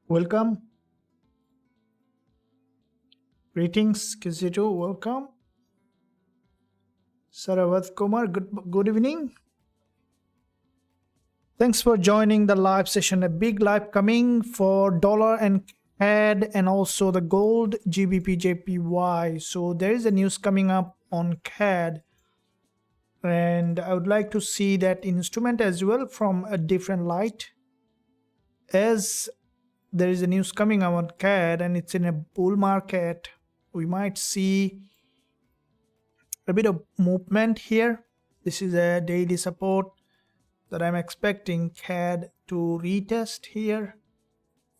Welcome. Greetings, Kizito. Welcome. Saravath Kumar, good evening. Thanks for joining the live session. A big live coming for dollar and CAD and also the gold GBPJPY. So there is a news coming up on CAD. And I would like to see that instrument as well from a different light. As there is a news coming up on CAD and it's in a bull market, we might see a bit of movement here. This is a daily support that I'm expecting CAD to retest here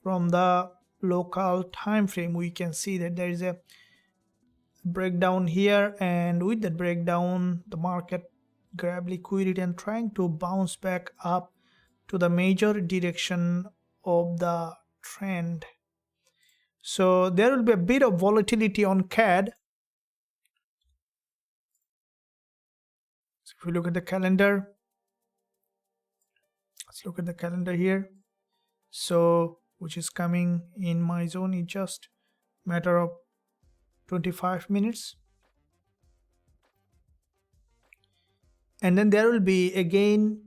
from the local time frame. We can see that there is a breakdown here, and with that breakdown the market grab liquidity and trying to bounce back up to the major direction of the trend. So there will be a bit of volatility on CAD. So if we look at the calendar, let's look at the calendar here. So which is coming in my zone in just matter of 25 minutes. And then there will be again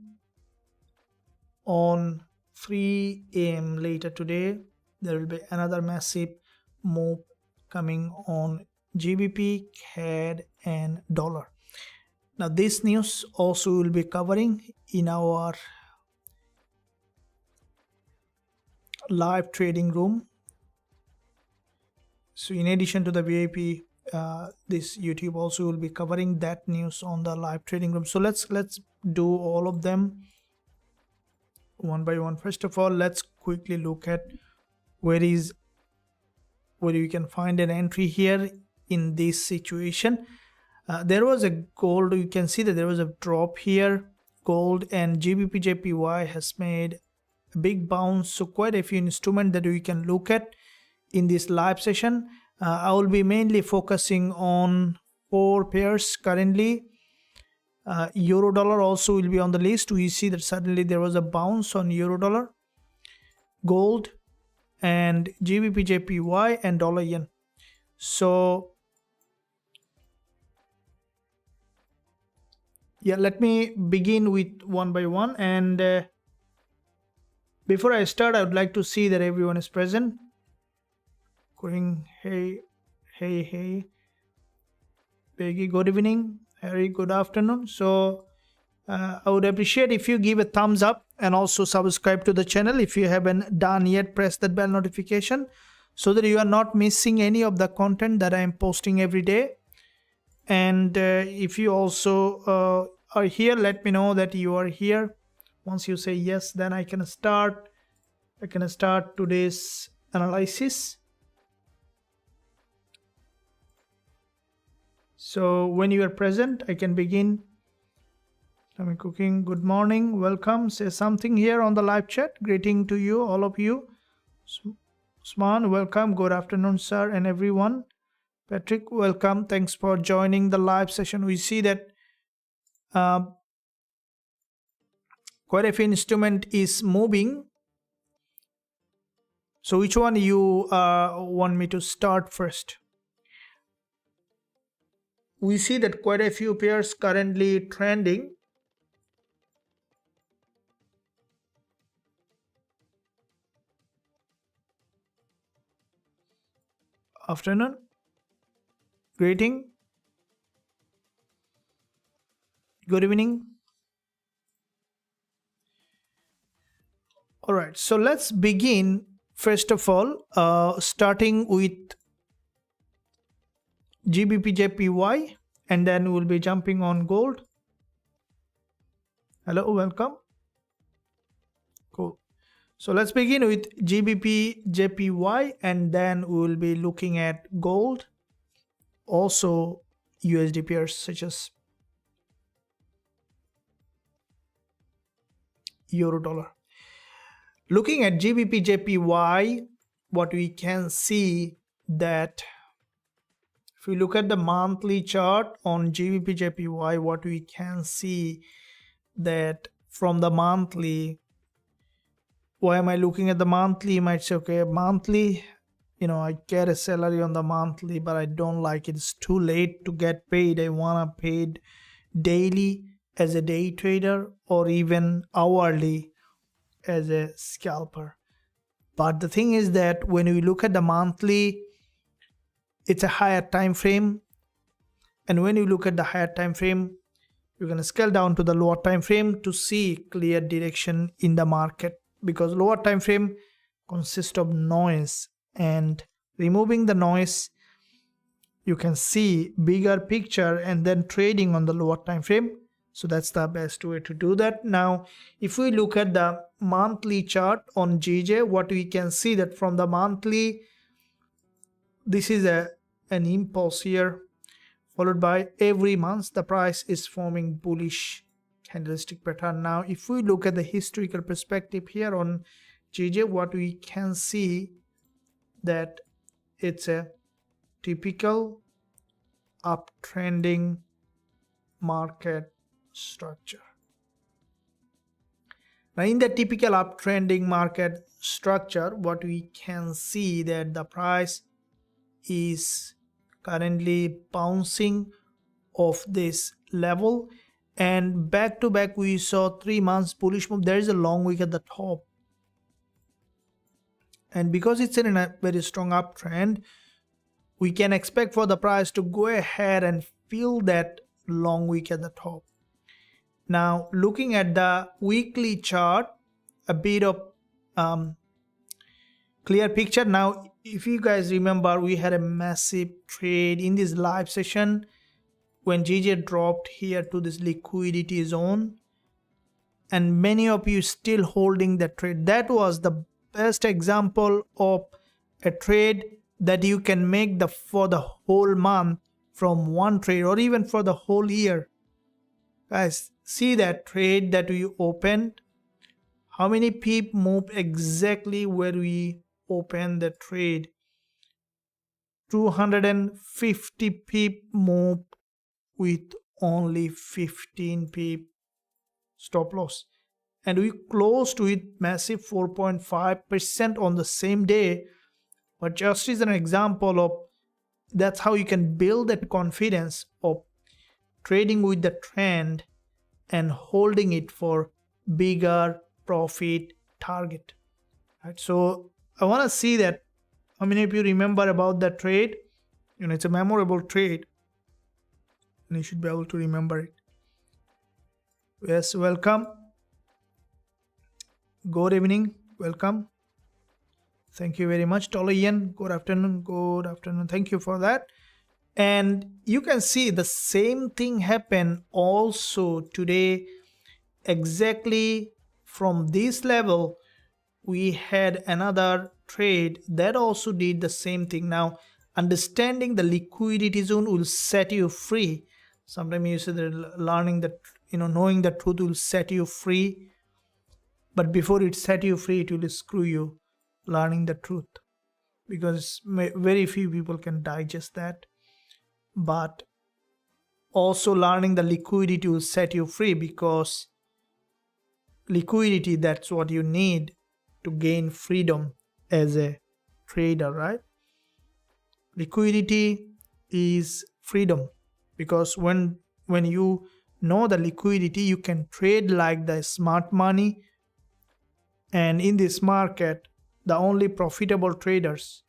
on 3 a.m. later today, there will be another massive move coming on GBP, CAD and dollar. Now this news also will be covering in our live trading room. So in addition to the VIP, this YouTube also will be covering that news on the live trading room. So let's do all of them one by one. First of all, let's quickly look at where you can find an entry here in this situation. There was a gold, you can see that there was a drop here, gold, and GBPJPY has made a big bounce. So quite a few instruments that we can look at in this live session. I will be mainly focusing on 4 pairs currently. Euro dollar also will be on the list. We see that suddenly there was a bounce on euro dollar, gold, and GBPJPY and dollar yen. So yeah, let me begin with one by one. And before I start, I would like to see that everyone is present. Going, hey, Peggy, good evening. Harry, good afternoon. So I would appreciate if you give a thumbs up and also subscribe to the channel. If you haven't done yet, press that bell notification so that you are not missing any of the content that I am posting every day. And if you also are here, let me know that you are here. Once you say yes, then I can start today's analysis. So when you are present, I can begin. I'm cooking. Good morning. Welcome. Say something here on the live chat. Greeting to you, all of you. Usman, welcome. Good afternoon, sir, and everyone. Patrick, welcome. Thanks for joining the live session. We see that quite a few instrument is moving. So which one you want me to start first? We see that quite a few pairs currently trending. Afternoon. Greeting. Good evening. All right, so let's begin first of all, starting with GBPJPY, and then we'll be jumping on gold. Hello, welcome. Cool. So let's begin with GBPJPY, and then we will be looking at gold, also USD pairs such as euro dollar. Looking at GBPJPY, what we can see that if we look at the monthly chart on GBPJPY, what we can see that from the monthly, Why am I looking at the monthly? You might say, okay, monthly, I get a salary on the monthly, but I don't like it. It's too late to get paid. I want to paid daily as a day trader or even hourly as a scalper. But the thing is that when we look at the monthly, it's a higher time frame. And when you look at the higher time frame, you're going to scale down to the lower time frame to see clear direction in the market, because lower time frame consists of noise, and removing the noise, you can see bigger picture and then trading on the lower time frame. So that's the best way to do that. Now, if we look at the monthly chart on GJ, what we can see that from the monthly, this is an impulse here, followed by every month the price is forming bullish candlestick pattern. Now, if we look at the historical perspective here on GJ, what we can see that it's a typical uptrending market structure. Now, in the typical uptrending market structure, what we can see that the price is currently bouncing off this level, and back to back we saw 3 months bullish move. There is a long wick at the top, and because it's in a very strong uptrend, we can expect for the price to go ahead and fill that long wick at the top. Now, looking at the weekly chart, a bit of clear picture. Now, if you guys remember, we had a massive trade in this live session when GJ dropped here to this liquidity zone, and many of you still holding that trade. That was the best example of a trade that you can make for the whole month from one trade, or even for the whole year. Guys, see that trade that we opened, how many pip moved exactly where we opened the trade? 250 pip moved with only 15 pip stop loss, and we closed with massive 4.5% on the same day. But just as an example of that's how you can build that confidence of trading with the trend and holding it for bigger profit target. Right? So I want to see that how many of you remember about that trade. It's a memorable trade, and you should be able to remember it. Yes, welcome. Good evening. Welcome. Thank you very much, Tolian. Good afternoon. Good afternoon. Thank you for that. And you can see the same thing happen also today. Exactly from this level, we had another trade that also did the same thing. Now, understanding the liquidity zone will set you free. Sometimes you say that learning that, knowing the truth will set you free. But before it set you free, it will screw you. Learning the truth, because very few people can digest that. But also learning the liquidity will set you free, because liquidity, that's what you need to gain freedom as a trader, right? Liquidity is freedom, because when you know the liquidity, you can trade like the smart money. And in this market, the only profitable traders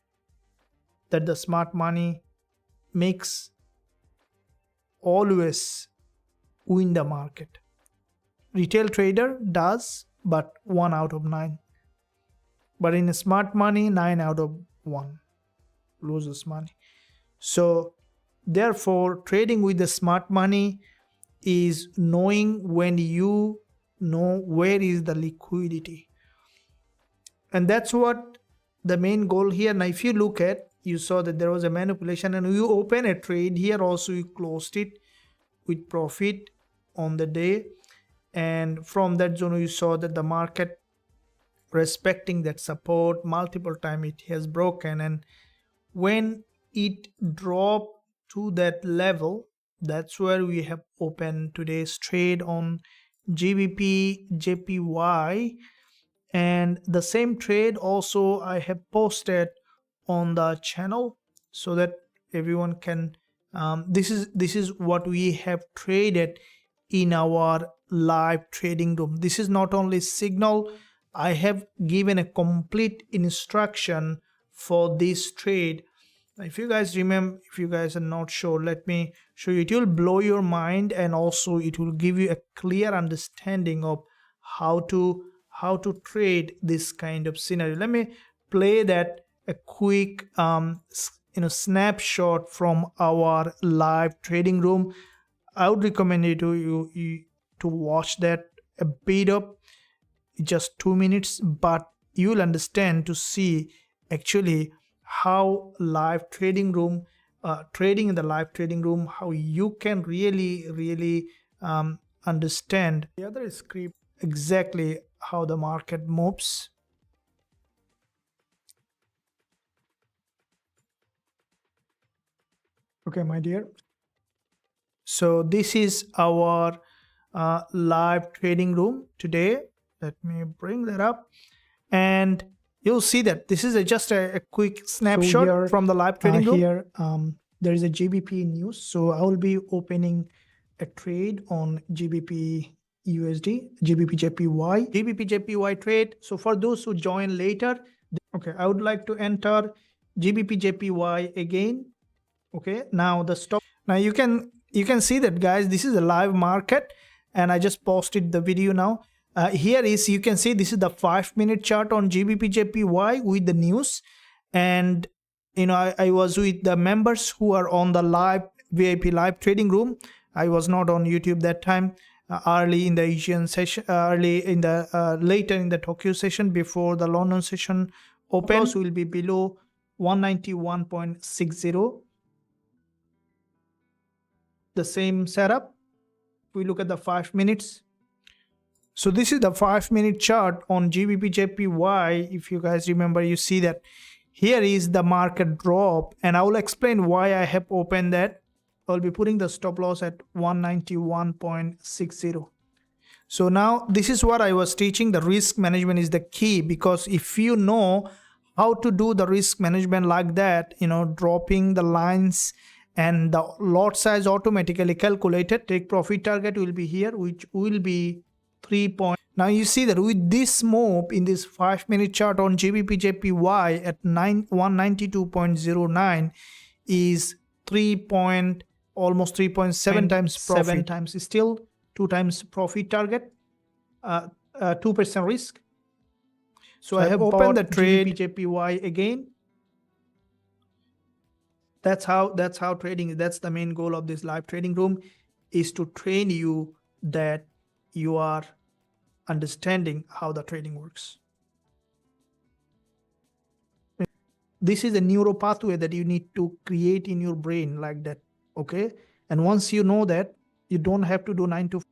that the smart money makes always win the market. Retail trader does, but 1 out of 9. But in smart money, 9 out of 1 loses money. So therefore, trading with the smart money is knowing when you know where is the liquidity. And that's what the main goal here. Now, if you look at, you saw that there was a manipulation, and you open a trade here also, you closed it with profit on the day. And from that zone, you saw that the market respecting that support multiple times, it has broken. And when it dropped to that level, that's where we have opened today's trade on GBPJPY. and the same trade also I have posted on the channel so that everyone can this is what we have traded in our live trading room. This is not only signal, I have given a complete instruction for this trade. If you guys remember, if you guys are not sure, let me show you. It will blow your mind, and also it will give you a clear understanding of how to trade this kind of scenario. Let me play that a quick snapshot from our live trading room. I would recommend you to watch that a bit of just 2 minutes, but you will understand to see actually how live trading room trading in the live trading room, how you can really understand the other script exactly how the market moves. Okay, my dear, so this is our live trading room today. Let me bring that up, and you'll see that this is just a quick snapshot here, from the live trading room. Here there is a GBP news, so I will be opening a trade on GBP USD, GBPJPY, GBPJPY trade. So for those who join later, okay, I would like to enter GBPJPY again. Okay, now the stop. Now you can see that, guys, this is a live market, and I just posted the video now. Here is, you can see this is the 5-minute chart on GBPJPY with the news, and I was with the members who are on the live VIP live trading room. I was not on YouTube that time. Early in the Asian session, later in the Tokyo session, before the London session opens, will be below 191.60. The same setup. We look at the 5 minutes. So this is the 5-minute chart on GBPJPY. If you guys remember, you see that here is the market drop, and I will explain why I have opened that. I'll be putting the stop loss at 191.60. So now this is what I was teaching. The risk management is the key, because if you know how to do the risk management like that, dropping the lines and the lot size automatically calculated, take profit target will be here, which will be 3 Now you see that with this move in this 5-minute chart on GBPJPY at 192.09 is almost 3.7 times profit. 7 times is still 2 times profit target, 2% risk. So I have opened the trade GBPJPY again. That's how trading is. That's the main goal of this live trading room, is to train you that you are understanding how the trading works. This is a neuro pathway that you need to create in your brain like that. Okay, and once you know that, you don't have to do 9 to 5.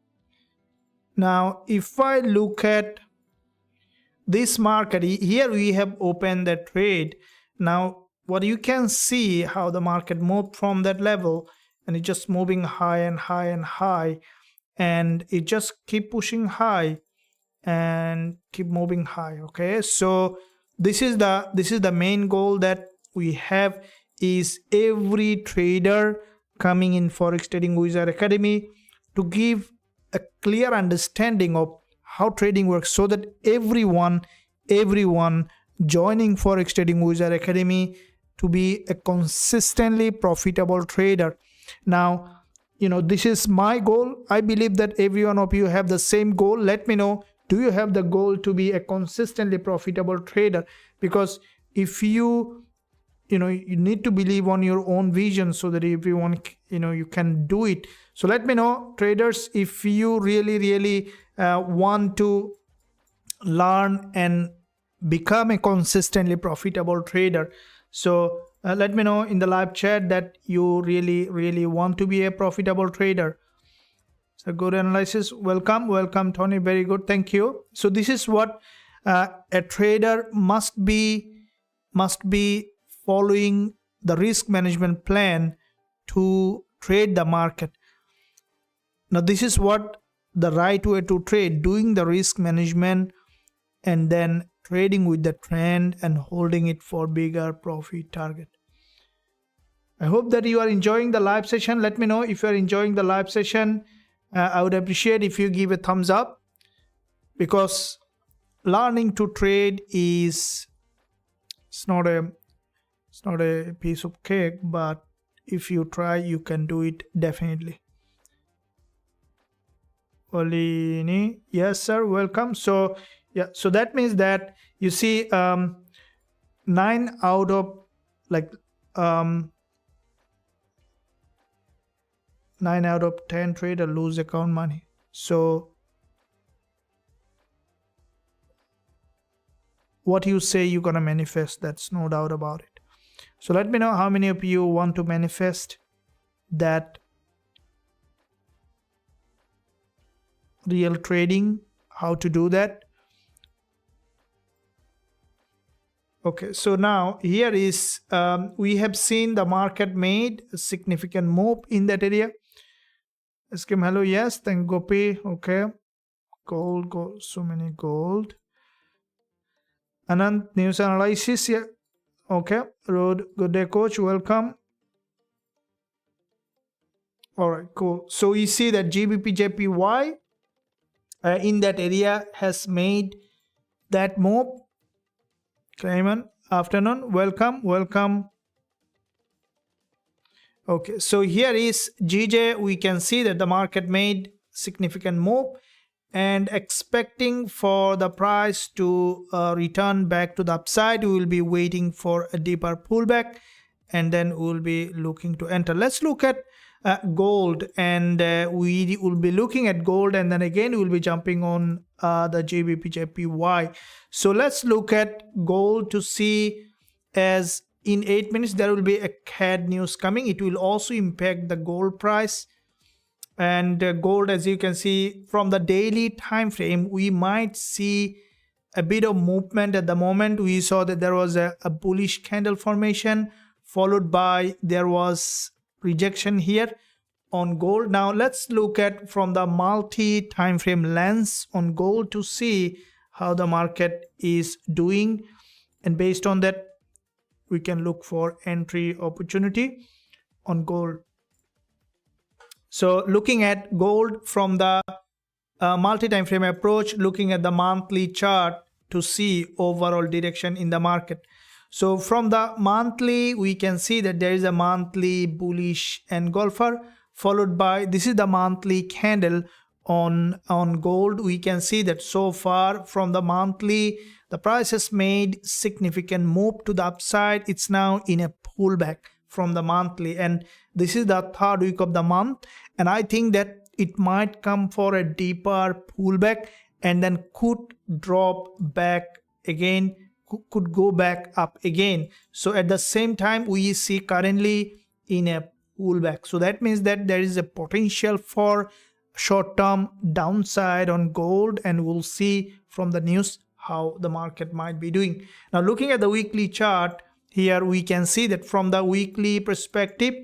Now if I look at this market, here we have opened the trade. Now what you can see, how the market moved from that level, and it's just moving high and high and high, and it just keep pushing high and keep moving high. Okay, so this is the main goal that we have, is every trader coming in Forex Trading Wizard Academy to give a clear understanding of how trading works, so that everyone joining Forex Trading Wizard Academy to be a consistently profitable trader. Now, this is my goal. I believe that every one of you have the same goal. Let me know, do you have the goal to be a consistently profitable trader? Because if you need to believe on your own vision, so that everyone, you can do it. So let me know, traders, if you really want to learn and become a consistently profitable trader. So let me know in the live chat that you really want to be a profitable trader. So good analysis. Welcome Tony, very good, thank you. So this is what a trader must be following, the risk management plan to trade the market. Now this is what the right way to trade, doing the risk management and then trading with the trend and holding it for bigger profit target. I hope that you are enjoying the live session. Let me know if you are enjoying the live session. I would appreciate if you give a thumbs up, because learning to trade is it's not a piece of cake, but if you try, you can do it definitely. Olini, yes sir, welcome. So yeah, so that means that you see 9 out of 9 out of 10 trader lose account money. So what you say you're gonna manifest, that's no doubt about it. So let me know how many of you want to manifest that real trading, how to do that. Okay, so now here is we have seen the market made a significant move in that area. Skim, hello, yes, thank Gopi. Okay, gold, so many gold. Anand, news analysis, yeah. Okay, Road, good day, coach, welcome. All right, cool. So you see that GBPJPY in that area has made that move. Clayman, afternoon, welcome. Okay, so here is GJ. We can see that the market made significant move and expecting for the price to return back to the upside. We will be waiting for a deeper pullback and then we will be looking to enter. Let's look at gold, and we will be looking at gold, and then again we will be jumping on the GBPJPY. So let's look at gold to see, as in 8 minutes there will be a CAD news coming. It will also impact the gold price. And gold, as you can see from the daily time frame, we might see a bit of movement. At the moment we saw that there was a bullish candle formation, followed by there was rejection here on gold. Now let's look at from the multi time frame lens on gold to see how the market is doing, and based on that we can look for entry opportunity on gold. So looking at gold from the multi-time frame approach, looking at the monthly chart to see overall direction in the market. So from the monthly, we can see that there is a monthly bullish engulfer, followed by, this is the monthly candle on gold. We can see that so far from the monthly, the price has made significant move to the upside. It's now in a pullback from the monthly, and this is the 3rd week of the month, and I think that it might come for a deeper pullback and then could drop back again, could go back up again. So at the same time we see currently in a pullback, so that means that there is a potential for short-term downside on gold, and we'll see from the news how the market might be doing. Now looking at the weekly chart, here we can see that from the weekly perspective,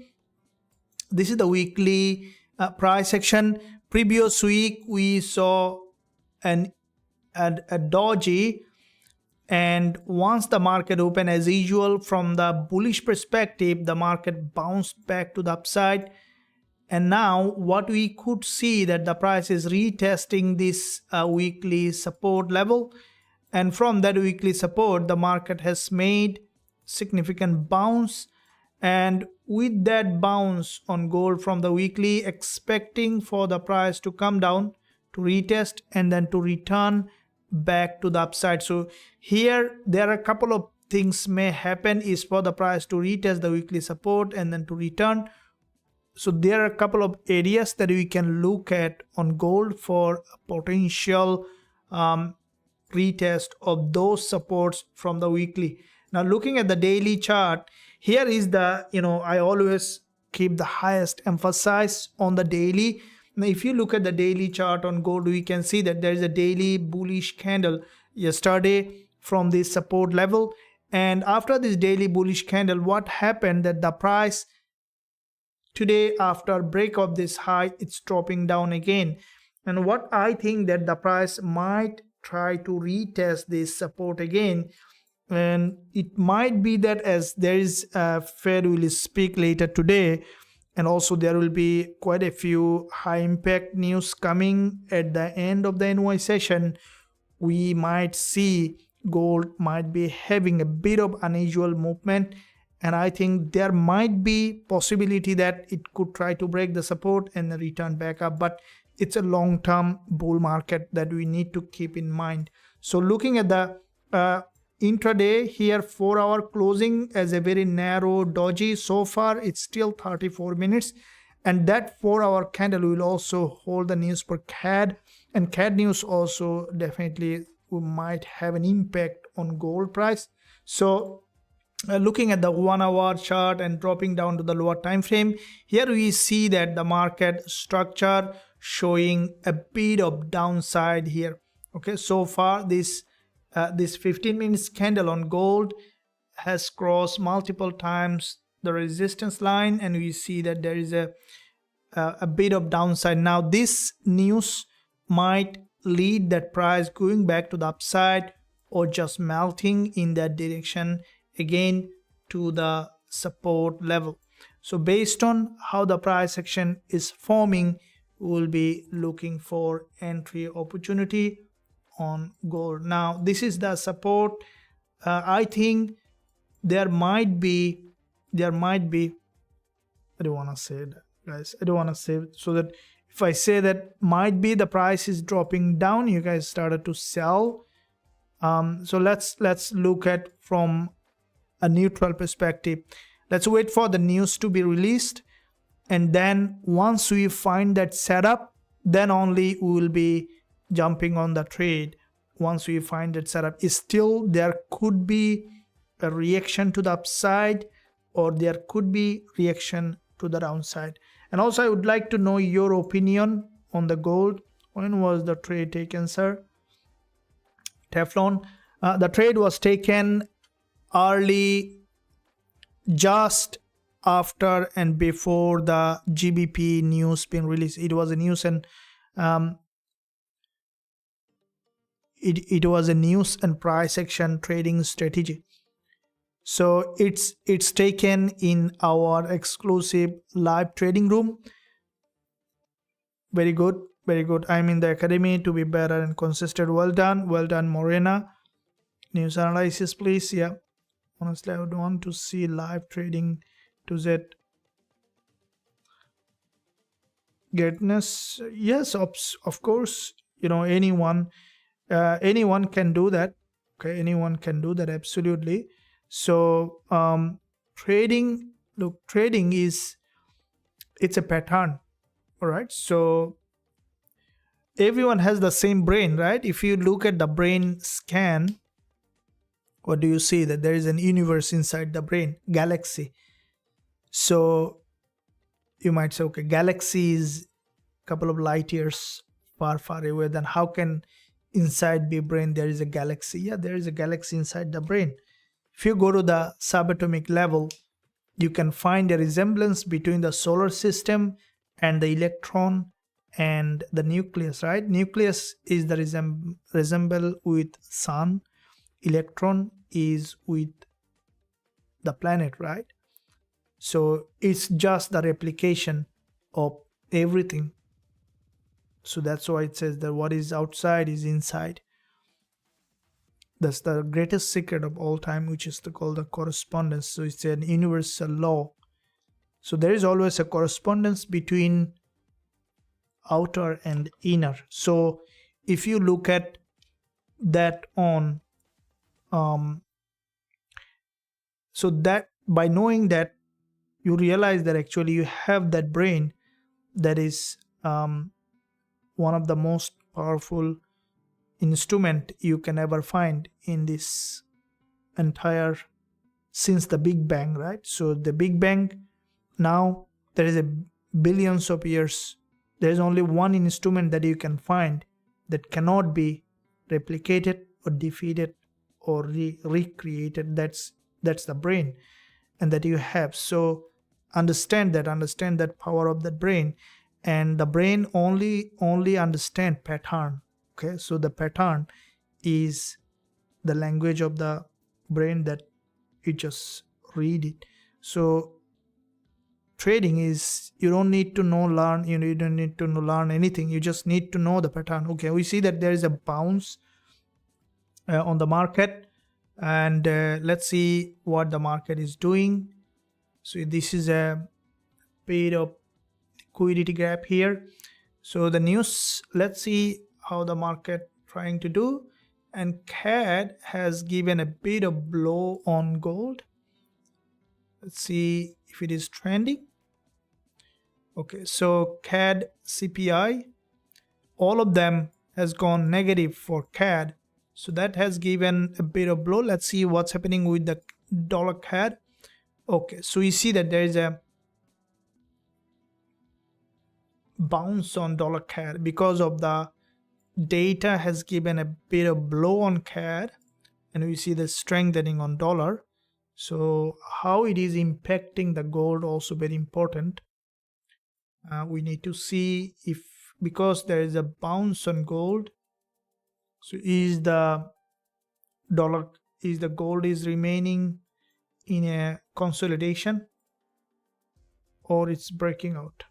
this is the weekly price action. Previous week we saw a doji, and once the market opened, as usual from the bullish perspective, the market bounced back to the upside, and now what we could see that the price is retesting this weekly support level, and from that weekly support the market has made significant bounce, and with that bounce on gold from the weekly, expecting for the price to come down to retest and then to return back to the upside. So here there are a couple of things may happen, is for the price to retest the weekly support and then to return. So there are a couple of areas that we can look at on gold for a potential retest of those supports from the weekly. Now looking at the daily chart, here is the, I always keep the highest emphasis on the daily. Now if you look at the daily chart on gold, we can see that there is a daily bullish candle yesterday from this support level, and after this daily bullish candle, what happened that the price today, after break of this high, it's dropping down again. And what I think that the price might try to retest this support again. And it might be that, as there is Fed will speak later today, and also there will be quite a few high impact news coming at the end of the NY session, we might see gold might be having a bit of unusual movement. And I think there might be possibility that it could try to break the support and then return back up. But it's a long-term bull market that we need to keep in mind. So looking at the intraday here, 4-hour closing as a very narrow doji. So far it's still 34 minutes, and that 4-hour candle will also hold the news for CAD, and CAD news also definitely might have an impact on gold price. So looking at the 1-hour chart and dropping down to the lower time frame, here we see that the market structure showing a bit of downside here. Okay, so far this 15 minutes candle on gold has crossed multiple times the resistance line, and we see that there is a bit of downside. Now this news might lead that price going back to the upside or just melting in that direction again to the support level. So based on how the price action is forming, we will be looking for entry opportunity on gold. Now this is the support. I think there might be I don't want to say that, guys. I don't want to say it, so that if I say that might be the price is dropping down, you guys started to sell. So let's look at from a neutral perspective. Let's wait for the news to be released, and then once we find that setup, then only we will be jumping on the trade. Once we find that setup, is still there could be a reaction to the upside, or there could be reaction to the downside. And also I would like to know your opinion on the gold. When was the trade taken, sir? Teflon. The trade was taken early, just after and before the GBP news being released. It was a news, and it was a news and price action trading strategy. So it's taken in our exclusive live trading room. Very good, very good. I'm in the academy to be better and consistent. Well done, Morena. News analysis, please. Yeah, honestly, I would want to see live trading to Z. Greatness, yes, of course. You know, anyone can do that. Okay, anyone can do that, absolutely. So trading, look, trading is, it's a pattern. All right, so everyone has the same brain, right? If you look at the brain scan, what do you see? That there is an universe inside the brain, galaxy. So you might say, okay, galaxy is a couple of light years far away, then how can inside the brain there is a galaxy? Yeah, there is a galaxy inside the brain. If you go to the subatomic level, you can find a resemblance between the solar system and the electron and the nucleus, right? Nucleus is the resemble with sun. Electron is with the planet, right? So it's just the replication of everything. So that's why it says that what is outside is inside. That's the greatest secret of all time, which is called the correspondence. So it's an universal law. So there is always a correspondence between outer and inner. So if you look at that on so that by knowing that, you realize that actually you have that brain that is one of the most powerful instrument you can ever find in this entire, since the Big Bang, right? So the Big Bang, now there is a billions of years, there is only one instrument that you can find that cannot be replicated or defeated or recreated. That's the brain, and that you have. So understand that power of that brain. And the brain only understand pattern. Okay, so the pattern is the language of the brain that you just read it. So trading is, you don't need to learn, you don't need to learn anything, you just need to know the pattern. Okay, we see that there is a bounce on the market, and let's see what the market is doing. So this is a bit of liquidity gap here. So the news, let's see how the market trying to do. And CAD has given a bit of blow on gold. Let's see if it is trending. Okay, so CAD, CPI, all of them has gone negative for CAD. So that has given a bit of blow. Let's see what's happening with the dollar CAD. Okay, so you see that there is a bounce on dollar CAD because of the data has given a bit of blow on CAD, and we see the strengthening on dollar. So how it is impacting the gold also very important. We need to see if, because there is a bounce on gold, so is the gold is remaining in a consolidation or it's breaking out.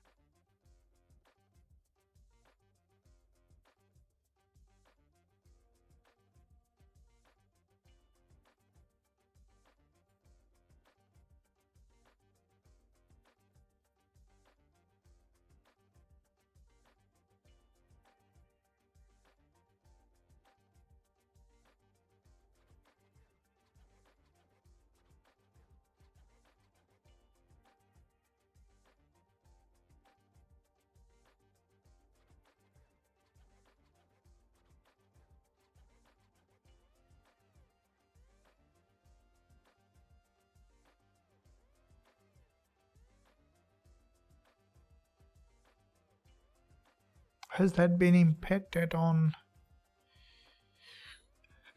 Has that been impacted on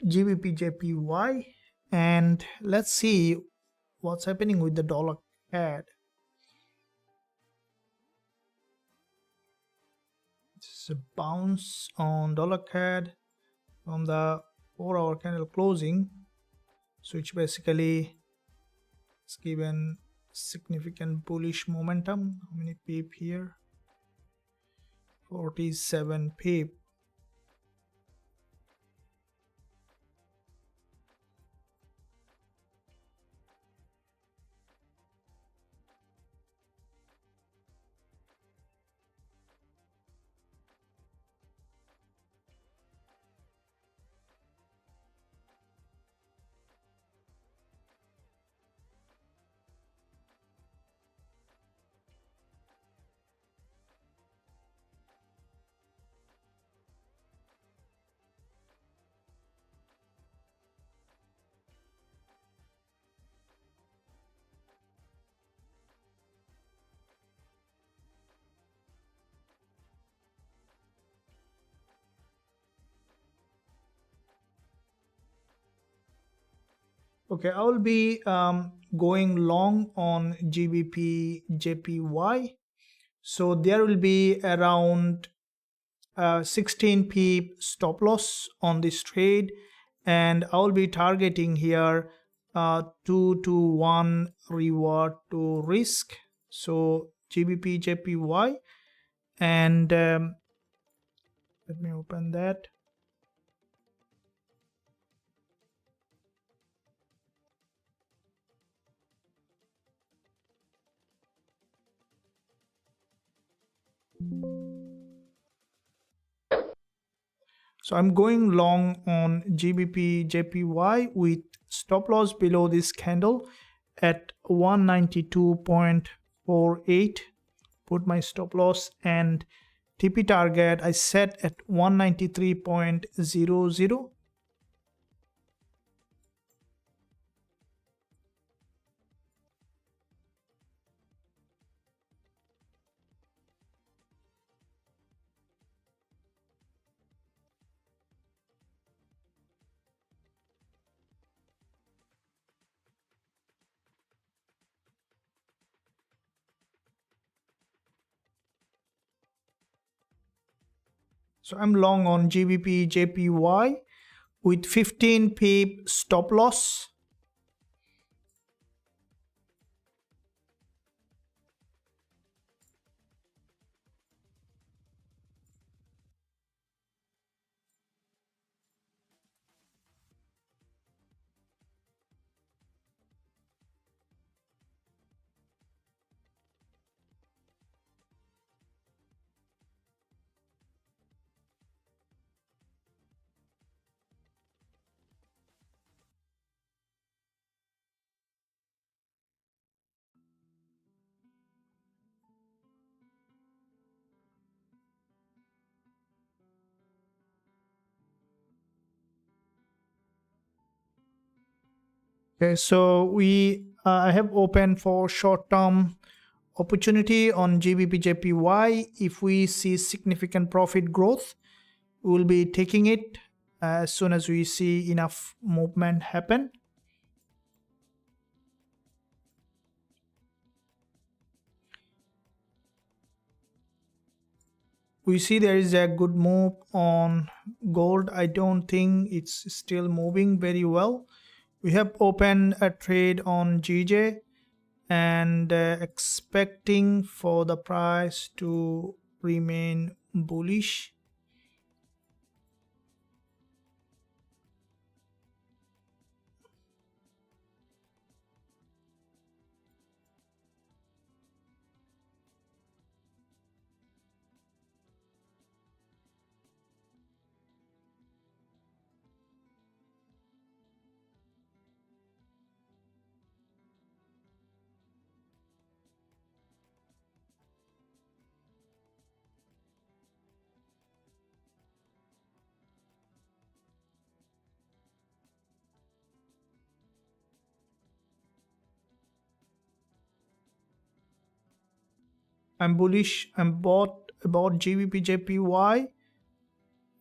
GBPJPY? And let's see what's happening with the dollar CAD. This is a bounce on dollar CAD from the 4-hour candle closing, so which basically it's given significant bullish momentum. How many pip here? 47 pip. Okay, I will be going long on GBPJPY. So there will be around 16 pip stop loss on this trade, and I will be targeting here 2 to 1 reward to risk. So GBPJPY, and let me open that. So I'm going long on GBPJPY with stop loss below this candle at 192.48. Put my stop loss, and TP target I set at 193.00. So I'm long on GBPJPY with 15 pip stop loss. Okay, so I have opened for short-term opportunity on GBPJPY. If we see significant profit growth, we will be taking it as soon as we see enough movement happen. We see there is a good move on gold. I don't think it's still moving very well. We have opened a trade on GJ and expecting for the price to remain bullish. I'm bullish. I'm bought about GBPJPY,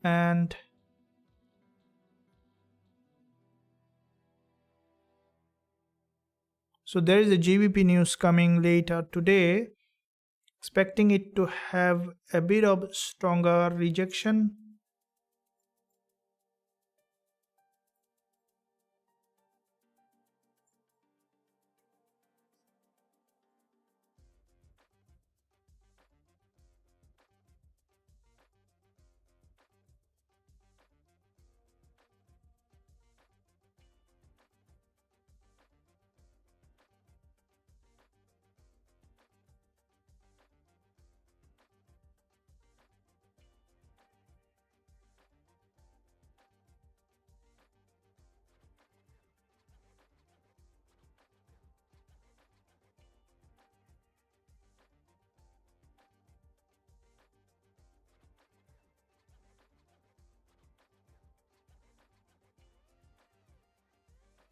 and so there is a GBP news coming later today, expecting it to have a bit of stronger rejection.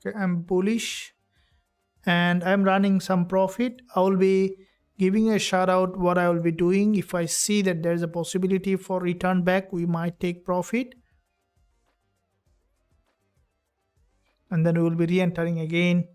Okay, I'm bullish and I'm running some profit. I will be giving a shout out what I will be doing. If I see that there's a possibility for return back, we might take profit, and then we will be re-entering again.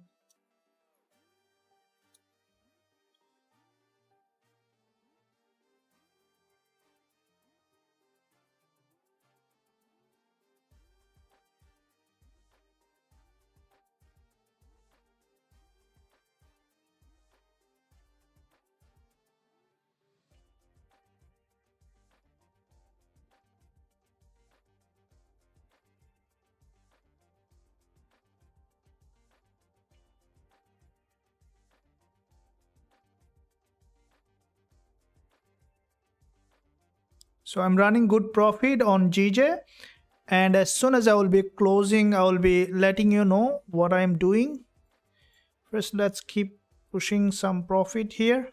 So I'm running good profit on GJ, and as soon as I will be closing, I will be letting you know what I'm doing. First, let's keep pushing some profit here.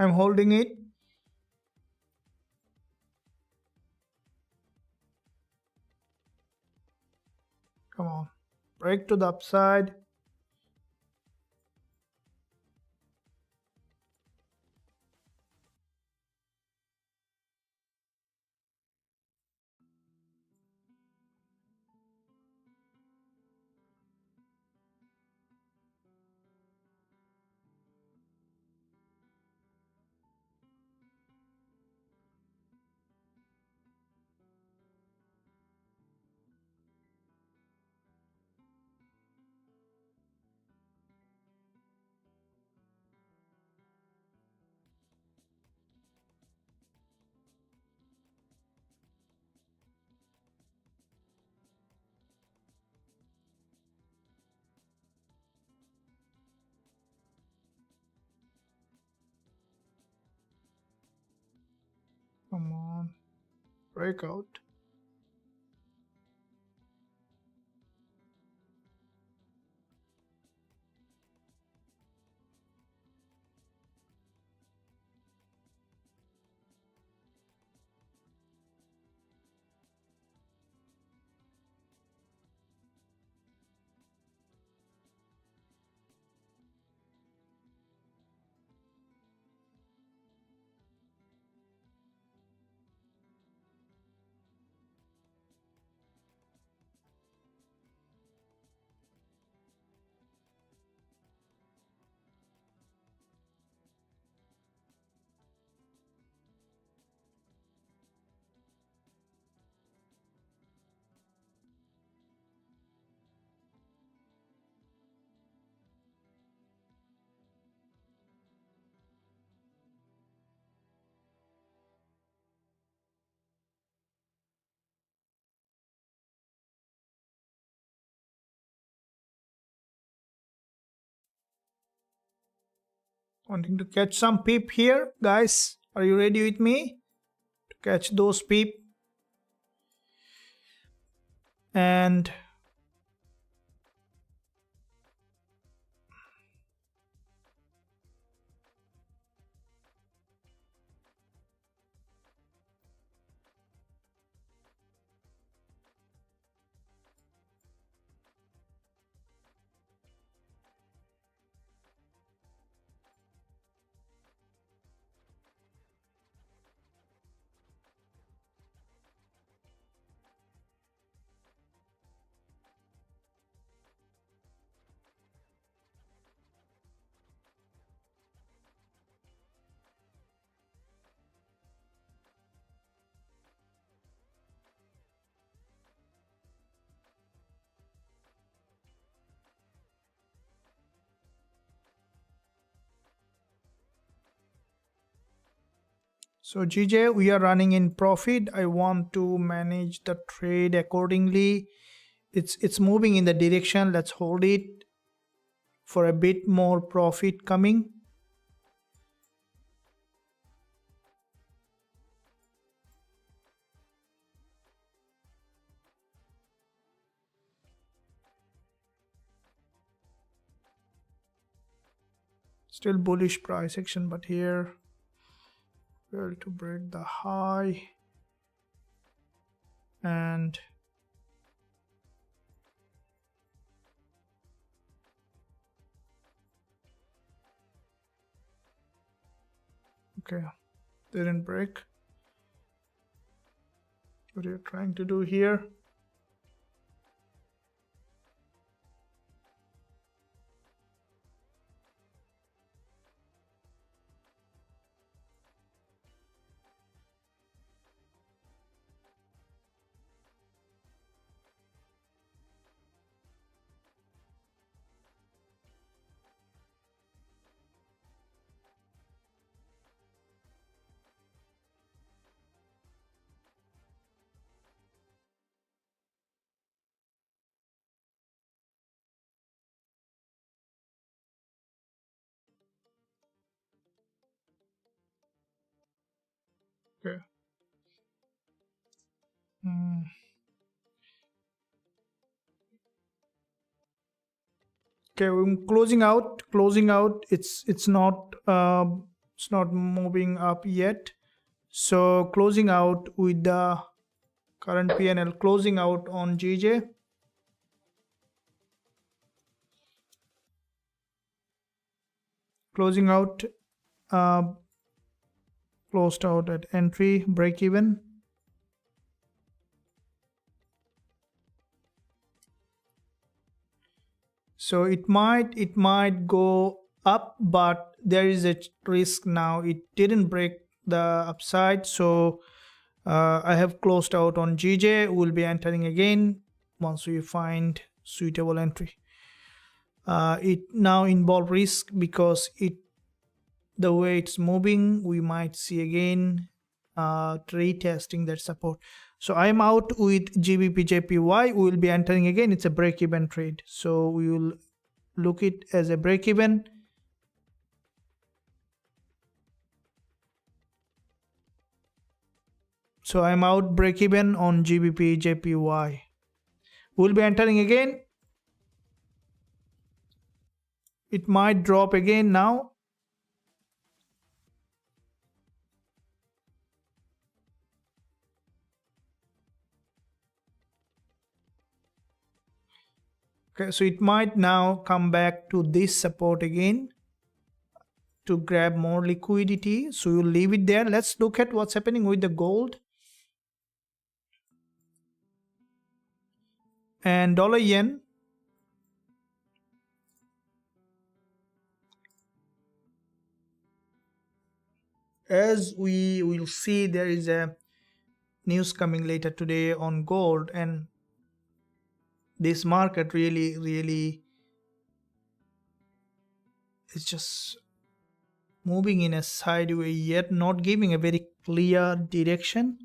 I'm holding it. Come on, break to the upside. Come on, breakout. Wanting to catch some peep here, guys. Are you ready with me to catch those peep? And so GJ, we are running in profit. I want to manage the trade accordingly. It's moving in the direction. Let's hold it for a bit more profit coming. Still bullish price action, but here well to break the high and okay, didn't break. What are you trying to do here? Okay. Okay, I'm closing out. It's not it's not moving up yet. So closing out with the current PNL, closing out on GJ. Closing out, closed out at entry, break even. So it might go up, but there is a risk now. It didn't break the upside, so I have closed out on GJ. We'll be entering again once we find suitable entry. It now involve risk because the way it's moving, we might see again retesting that support. So I'm out with GBPJPY. We will be entering again. It's a break-even trade, so we will look it as a break-even. So I'm out break-even on GBPJPY. We'll be entering again. It might drop again now. Okay, so it might now come back to this support again to grab more liquidity. So you'll leave it there. Let's look at what's happening with the gold and dollar yen. As we will see, there is a news coming later today on gold, and this market really is just moving in a sideways, yet not giving a very clear direction.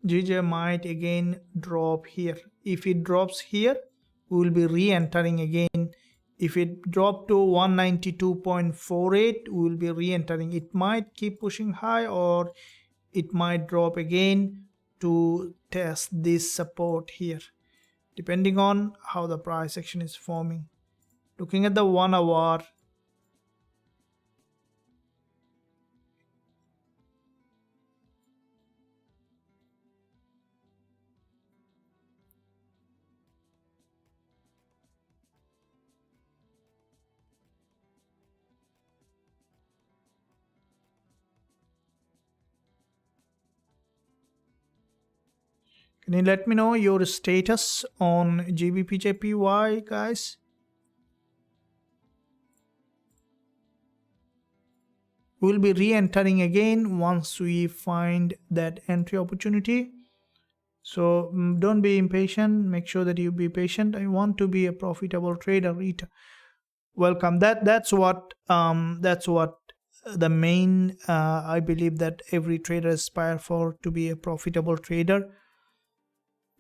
GJ might again drop here. If it drops here, we will be re-entering again. If it dropped to 192.48, we will be re-entering. It might keep pushing high, or it might drop again to test this support here, depending on how the price action is forming. Looking at the 1 hour, can you let me know your status on GBPJPY, guys? We'll be re-entering again once we find that entry opportunity. So don't be impatient. Make sure that you be patient. I want to be a profitable trader. Welcome. That's what the main I believe that every trader aspire for, to be a profitable trader.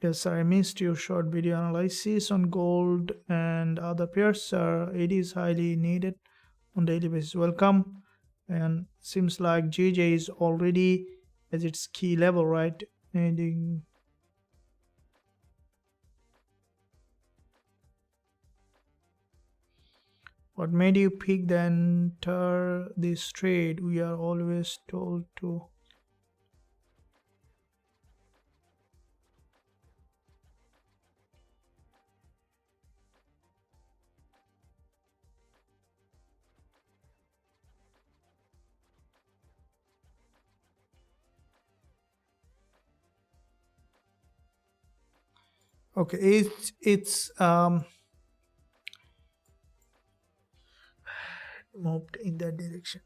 Yes, sir, I missed your short video analysis on gold and other pairs, sir. It is highly needed on daily basis. Welcome. And seems like GJ is already at its key level, right? Ending. What made you pick the enter this trade? We are always told to. Okay, it's moved in that direction.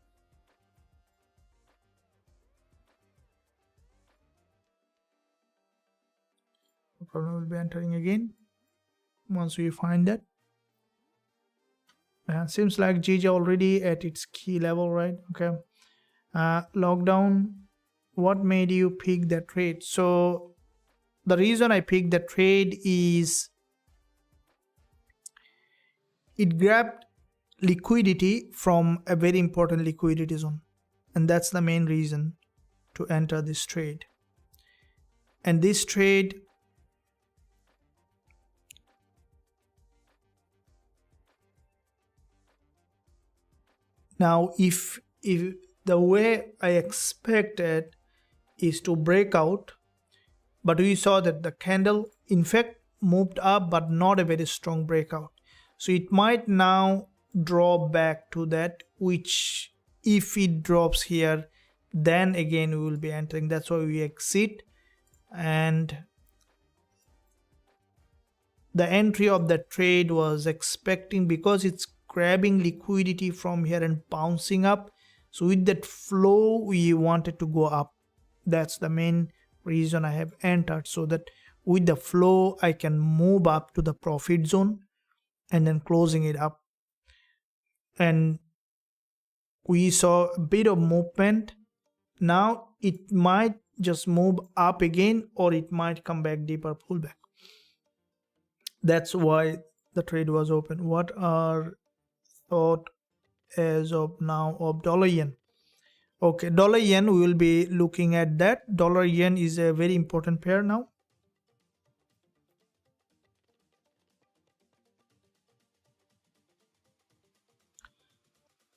No problem, we'll be entering again once we find that. Seems like GJ already at its key level, right? Okay. Lockdown, what made you pick that trade? So the reason I picked the trade is it grabbed liquidity from a very important liquidity zone, and that's the main reason. to enter this trade. And this trade, now if the way I expected is to break out, but we saw that the candle in fact moved up but not a very strong breakout, so it might now drop back to that, which if it drops here, then again we will be entering. That's why we exit. And the entry of the trade was expecting, because it's grabbing liquidity from here and bouncing up, so with that flow we wanted to go up. That's the main reason I have entered, so that with the flow I can move up to the profit zone and then closing it up. And we saw a bit of movement. Now it might just move up again, or it might come back deeper pullback. That's why the trade was open. What are thought as of now of dollar yen? Okay, dollar yen, we will be looking at that. Dollar yen is a very important pair now.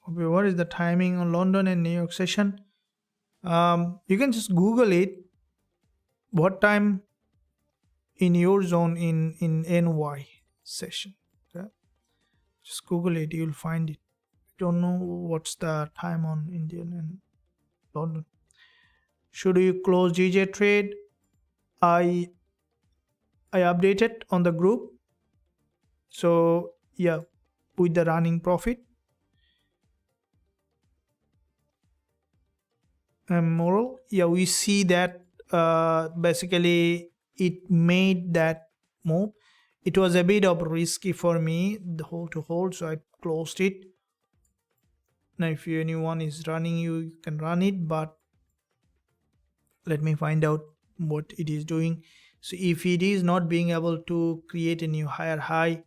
Okay, what is the timing on London and New York session? You can just Google it. What time in your zone in NY session? Okay? Just Google it, you'll find it. Don't know what's the time on Indian and London. Should you close GJ trade? I updated on the group. So yeah, with the running profit. And moral, yeah, we see that basically it made that move. It was a bit of risky for me the hold to hold, so I closed it. Now if anyone is running, you can run it, but let me find out what it is doing. So if it is not being able to create a new higher high,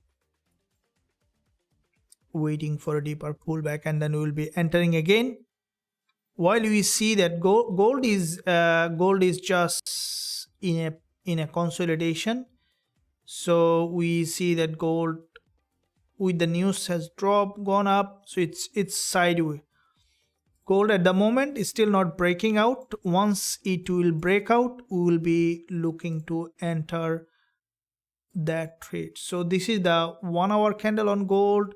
waiting for a deeper pullback, and then we will be entering again. While we see that gold is just in a consolidation, so we see that gold with the news has gone up, so it's sideways. Gold at the moment is still not breaking out. Once it will break out, we will be looking to enter that trade. So this is the 1 hour candle on gold,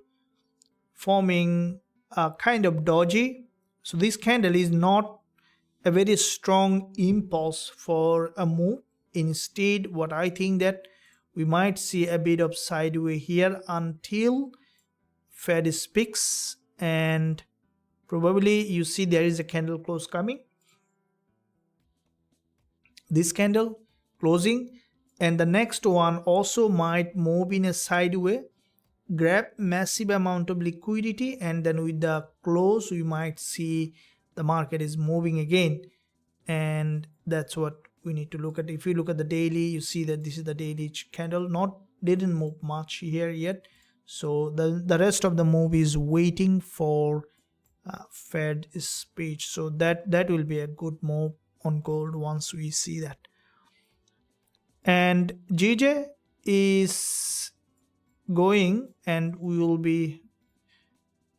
forming a kind of doji. So this candle is not a very strong impulse for a move. Instead, what I think that we might see a bit of sideways here until Fed speaks, and probably you see there is a candle close coming. This candle closing, and the next one also might move in a sideways, grab massive amount of liquidity, and then with the close we might see the market is moving again. And that's what we need to look at. If you look at the daily, you see that this is the daily candle, didn't move much here yet, so the rest of the move is waiting for Fed speech. So that will be a good move on gold once we see that. And GJ is going, and we will be,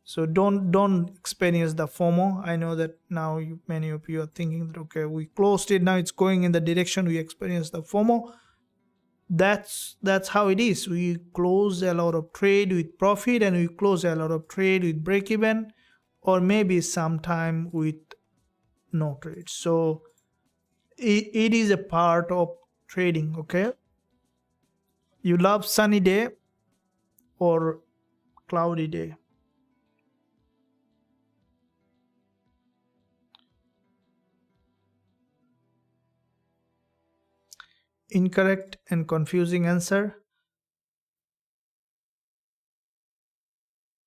so don't experience the FOMO. I know that now many of you are thinking that okay, we closed it, now it's going in the direction we experience the FOMO. That's how it is. We close a lot of trade with profit, and we close a lot of trade with break even, or maybe sometime with no trade. So it is a part of trading. Okay, you love sunny day or cloudy day? Incorrect and confusing answer.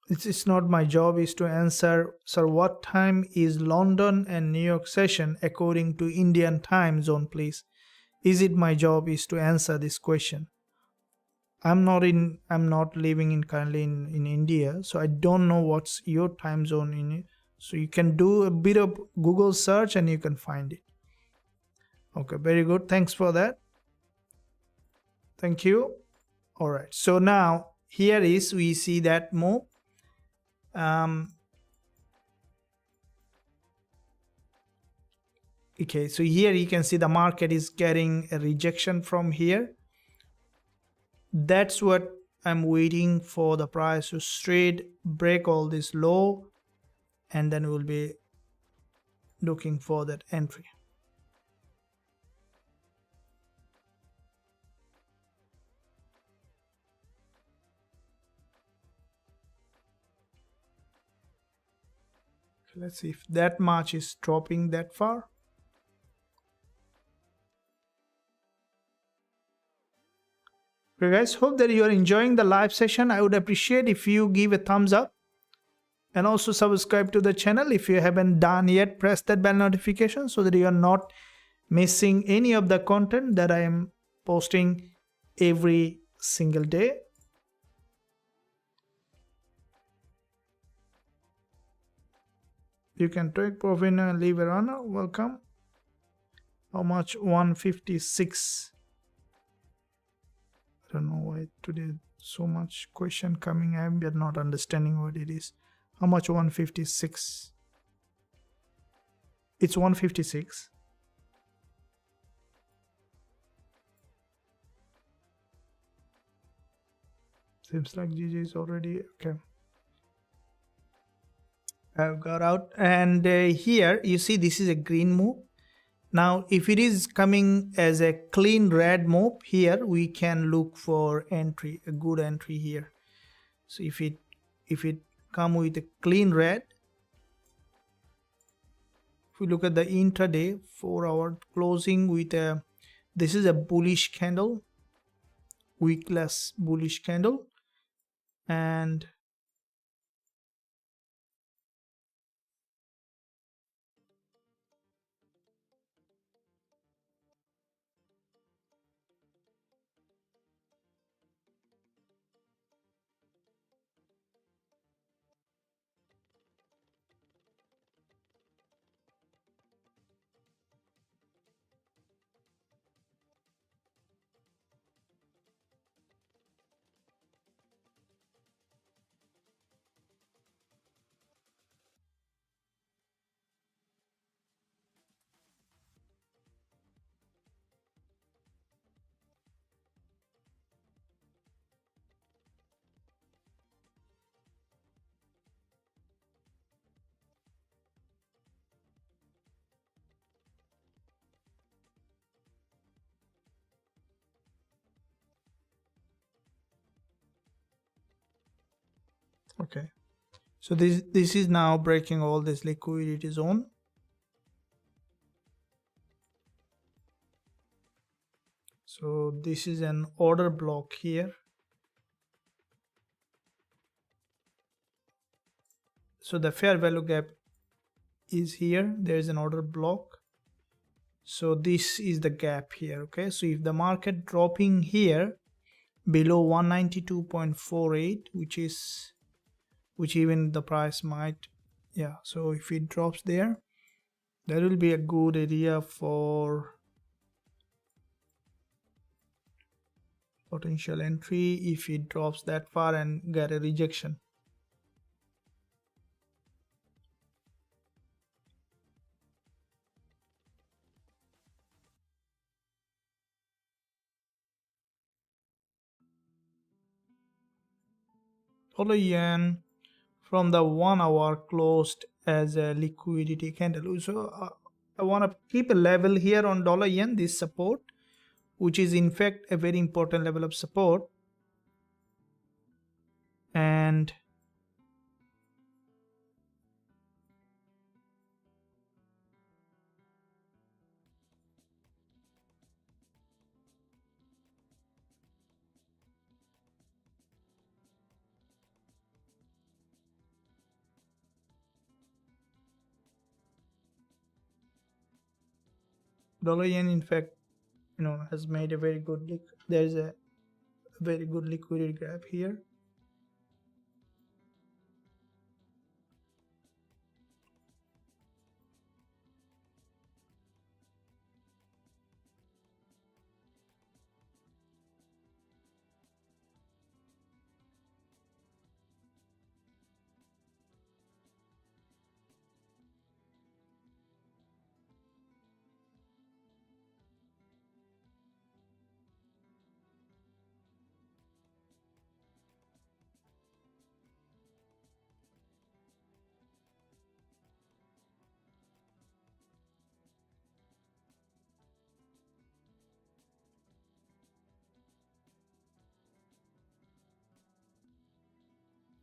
It's not my job is to answer, sir, what time is London and New York session according to Indian time zone, please? Is it my job is to answer this question? I'm not living currently in India, so I don't know what's your time zone in it. So you can do a bit of Google search and you can find it. Okay, very good. Thanks for that. Thank you. All right. So now here is we see that move. Okay, so here you can see the market is getting a rejection from here. That's what I'm waiting for, the price to straight break all this low, and then we'll be looking for that entry. Let's see if that much is dropping that far. Okay guys, hope that you are enjoying the live session. I would appreciate if you give a thumbs up and also subscribe to the channel. If you haven't done yet, press that bell notification so that you are not missing any of the content that I am posting every single day. You can take profit and leave a runner. Welcome. How much? 156. I don't know why today so much question coming. I'm not understanding what it is. How much? 156. It's 156. Seems like GG is already okay. I've got out, and here you see this is a green move. Now if it is coming as a clean red move, here we can look for entry, a good entry here. So if it come with a clean red, if we look at the intraday 4-hour closing with a, this is a bullish candle, wickless bullish candle, and okay. So this is now breaking all this liquidity zone. So this is an order block here. So the fair value gap is here. There is an order block. So this is the gap here. Okay, so if the market dropping here below 192.48, which even the price might, yeah, so if it drops there, that will be a good area for potential entry if it drops that far and get a rejection. Dollar yen from the 1 hour closed as a liquidity candle. So I want to keep a level here on dollar yen, this support, which is in fact a very important level of support. And dollar yen in fact, has made a very good there's a very good liquidity gap here.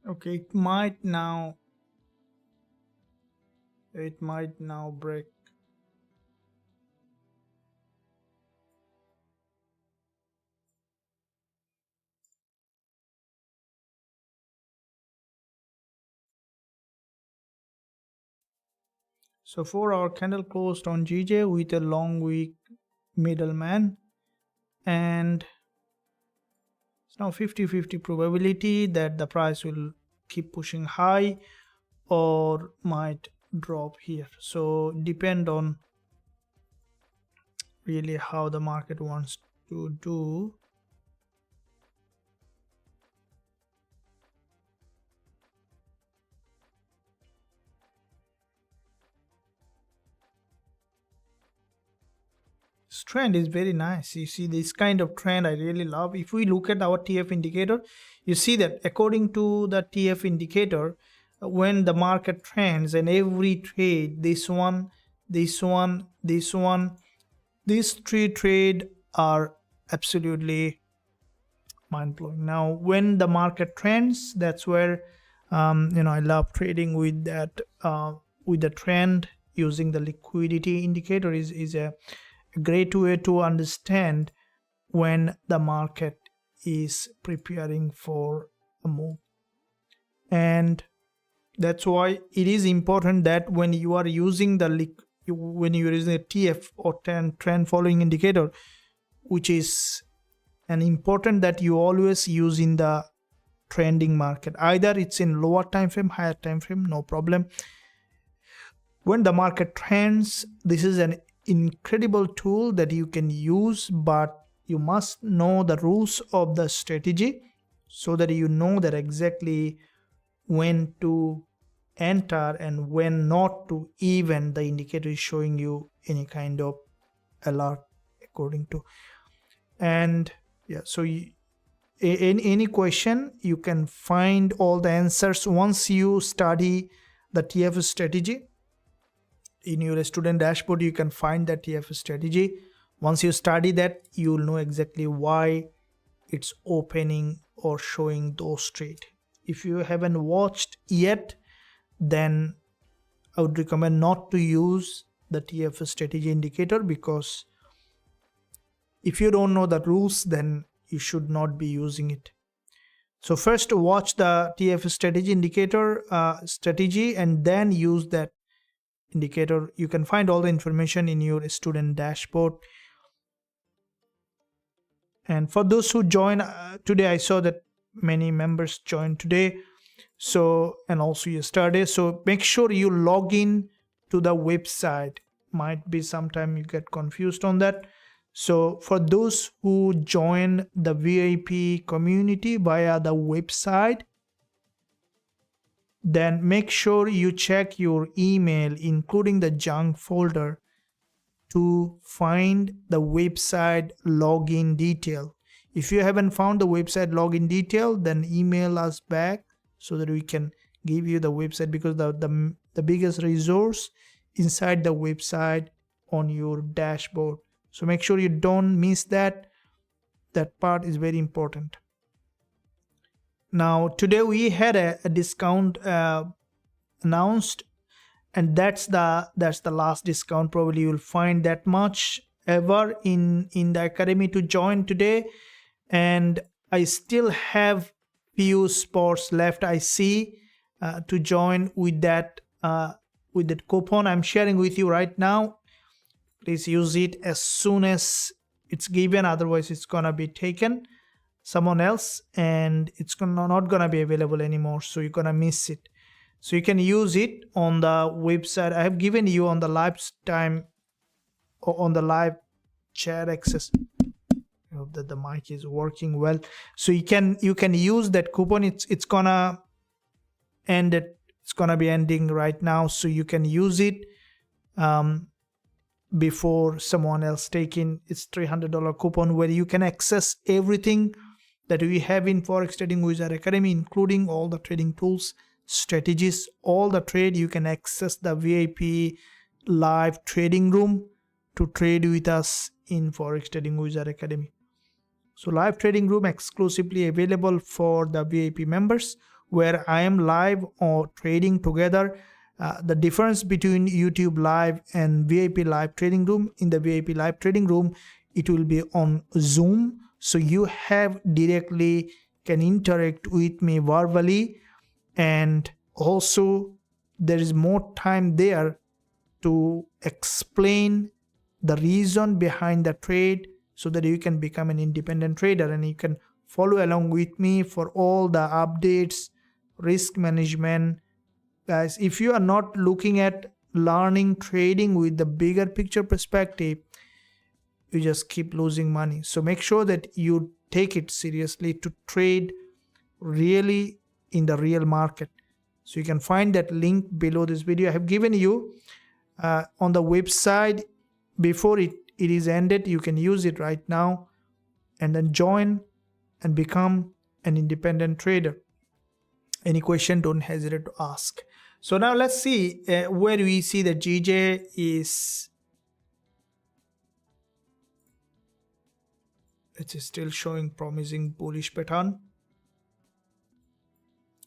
Okay, it might now break. So 4-hour candle closed on GJ with a long wick middleman, and it's now 50-50 probability that the price will keep pushing high or might drop here. So depend on really how the market wants to do. This trend is very nice. You see, this kind of trend I really love. If we look at our TF indicator, you see that according to the TF indicator, when the market trends and every trade, this one, these three trade are absolutely mind-blowing. Now when the market trends, that's where I love trading with that, with the trend. Using the liquidity indicator is a great way to understand when the market is preparing for a move. And that's why it is important that when you are using the when you're using a TF or trend following indicator, which is an important that you always use in the trending market, either it's in lower time frame, higher time frame, no problem. When the market trends, this is an incredible tool that you can use, but you must know the rules of the strategy so that you know that exactly when to enter and when not to, even the indicator is showing you any kind of alert according to. And yeah, so in any question you can find all the answers once you study the TF strategy. In your student dashboard you can find that TF strategy. Once you study that, you'll know exactly why it's opening or showing those trade. If you haven't watched yet, then I would recommend not to use the TF strategy indicator, because if you don't know the rules, then you should not be using it. So first watch the TF strategy indicator strategy and then use that indicator. You can find all the information in your student dashboard. And for those who join today, I saw that many members joined today, so, and also yesterday. So make sure you log in to the website. Might be sometime you get confused on that. So for those who join the VIP community via the website, then make sure you check your email, including the junk folder, to find the website login detail. If you haven't found the website login detail, then email us back so that we can give you the website, because the biggest resource inside the website on your dashboard. So make sure you don't miss that. That part is very important. Now today we had a discount announced, and that's the last discount. Probably you'll find that much ever in the academy to join today, and I still have few spots left, I see, to join with that coupon I'm sharing with you right now. Please use it as soon as it's given, otherwise it's gonna be taken someone else and it's not gonna be available anymore, so you're gonna miss it. So you can use it on the website. I have given you on the live time or on the live chat access. I hope that the mic is working well. So you can use that coupon. It's gonna end it. It's gonna be ending right now, so you can use it before someone else taking. It's $300 coupon where you can access everything that we have in Forex Trading Wizard Academy, including all the trading tools, strategies, all the trade. You can access the VIP live trading room to trade with us in Forex Trading Wizard Academy. So live trading room exclusively available for the VIP members where I am live or trading together. The difference between YouTube live and VIP live trading room, in the VIP live trading room, it will be on Zoom, so you have directly can interact with me verbally, and also there is more time there to explain the reason behind the trade, so that you can become an independent trader and you can follow along with me for all the updates, risk management. Guys, if you are not looking at learning trading with the bigger picture perspective, you just keep losing money. So make sure that you take it seriously to trade really in the real market. So you can find that link below this video. I have given you on the website before it is ended. You can use it right now and then join and become an independent trader. Any question, don't hesitate to ask. So now let's see where we see that GJ is. It is still showing promising bullish pattern.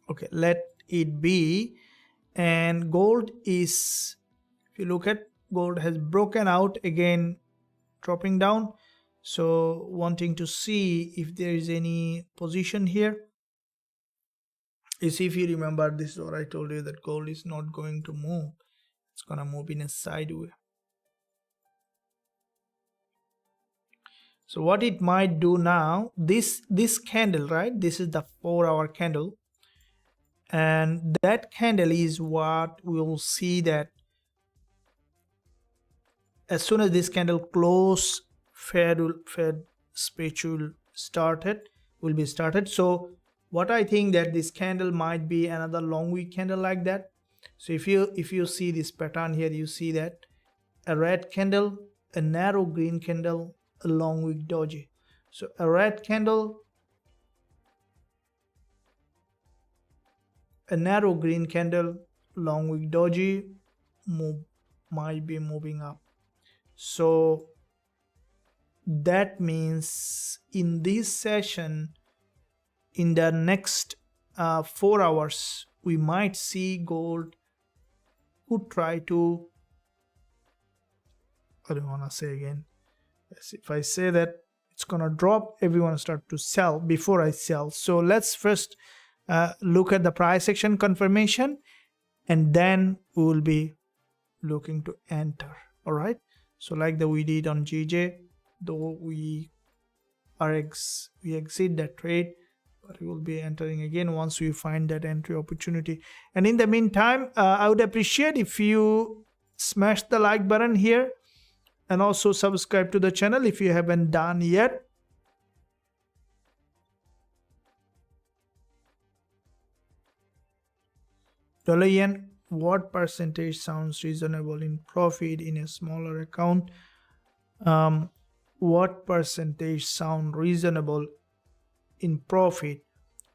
Okay, let it be. And gold is, if you look at, gold has broken out again, dropping down. So wanting to see if there is any position here. You see, if you remember, this is what I told you, that gold is not going to move. It's gonna move in a sideways. So what it might do now, this candle, right? This is the 4-hour candle. And that candle is what we'll see, that as soon as this candle close, Fed speech will be started. So what I think that this candle might be another long wick candle like that. So if you see this pattern here, you see that a red candle, a narrow green candle, a long wick doji. So a red candle, a narrow green candle, long wick doji, might be moving up. So that means in this session, in the next 4 hours, we might see gold could try to, I don't want to say again, if I say that it's gonna drop, everyone start to sell before I sell. So let's first look at the price action confirmation, and then we will be looking to enter. All right, so like that we did on GJ, though we exit that trade, but we will be entering again once we find that entry opportunity. And in the meantime, I would appreciate if you smash the like button here, and also subscribe to the channel if you haven't done yet. Dollar yen, what percentage sounds reasonable in profit in a smaller account? What percentage sound reasonable in profit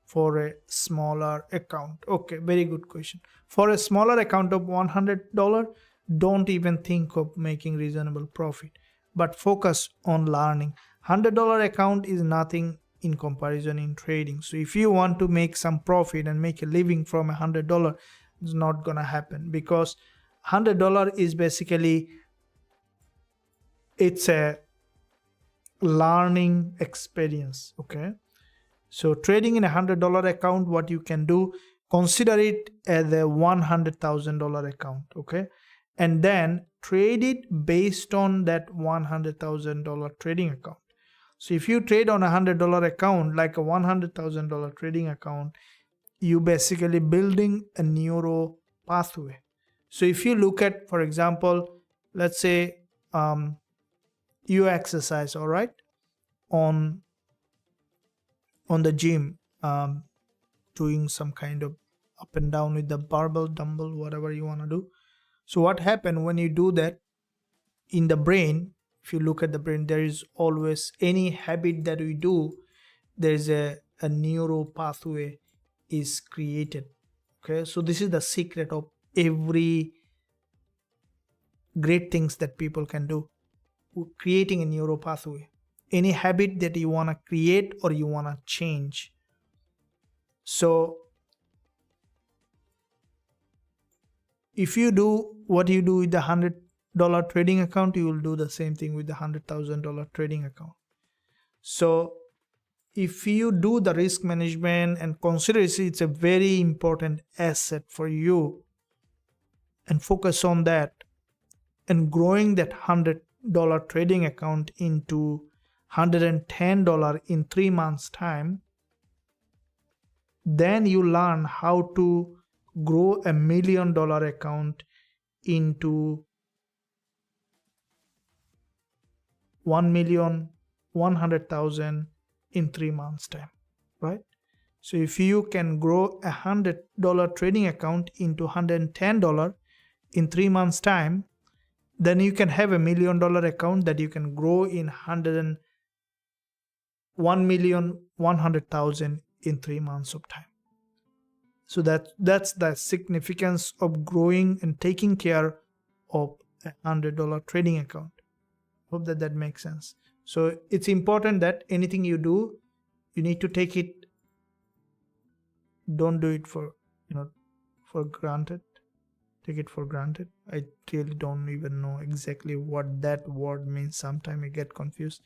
for a smaller account? Okay, very good question. For a smaller account of $100, don't even think of making reasonable profit, but focus on learning. $100 account is nothing in comparison in trading. So if you want to make some profit and make a living from $100, it's not gonna happen, because $100 is basically, it's a learning experience. Okay, so trading in $100 account, what you can do, consider it as a $100,000 account. Okay, and then trade it based on that $100,000 trading account. So if you trade on a $100 account, like a $100,000 trading account, you basically building a neuro pathway. So if you look at, for example, let's say you exercise, all right, on the gym, doing some kind of up and down with the barbell, dumbbell, whatever you want to do. So what happens when you do that in the brain? If you look at the brain, there is always, any habit that we do, there is a neuro pathway is created. Okay, so this is the secret of every great things that people can do, creating a neuro pathway. Any habit that you want to create or you want to change. So if you do what you do with the $100 trading account, you will do the same thing with the $100,000 trading account. So if you do the risk management and consider it's a very important asset for you, and focus on that, and growing that $100 trading account into $110 in 3 months time, then you learn how to grow a $1 million account into 1,100,000 in 3 months time, right? So if you can grow a $100 trading account into $110 in 3 months time, then you can have a $1 million account that you can grow in 1,100,000 in 3 months of time. So that's the significance of growing and taking care of a $100 trading account. Hope that makes sense. So it's important that anything you do, you need to take it, don't do it for for granted. Take it for granted. I really don't even know exactly what that word means. Sometimes I get confused.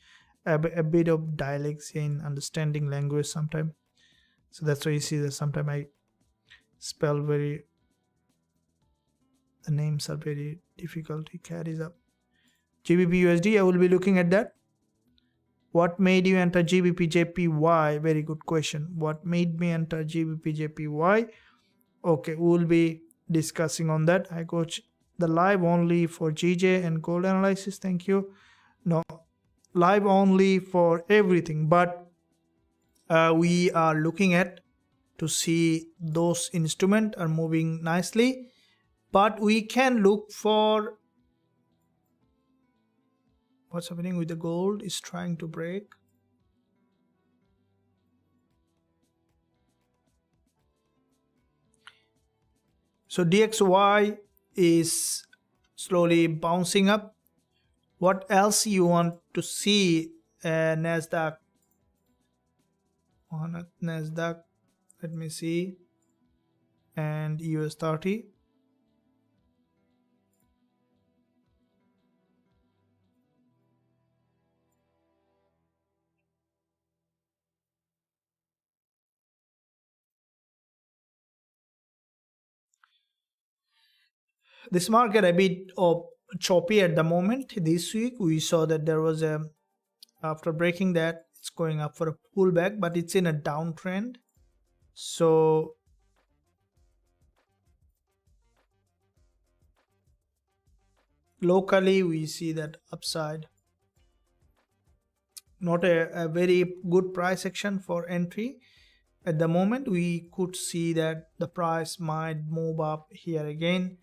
A bit of dialects in understanding language sometimes. So that's why you see that sometimes I spell the names are very difficult. It carries up. GBPUSD, I will be looking at that. What made you enter GBPJPY? Very good question. What made me enter GBPJPY? Okay, we will be discussing on that. I coach the live only for GJ and gold analysis. Thank you. No, live only for everything, but we are looking at to see those instruments are moving nicely, but we can look for what's happening with the gold is trying to break. So DXY is slowly bouncing up. What else you want to see? NASDAQ. On NASDAQ, let me see, and US30. This market a bit of choppy at the moment. This week we saw that there was after breaking that, it's going up for a pullback, but it's in a downtrend. So locally we see that upside. Not a very good price action for entry at the moment. We could see that the price might move up here again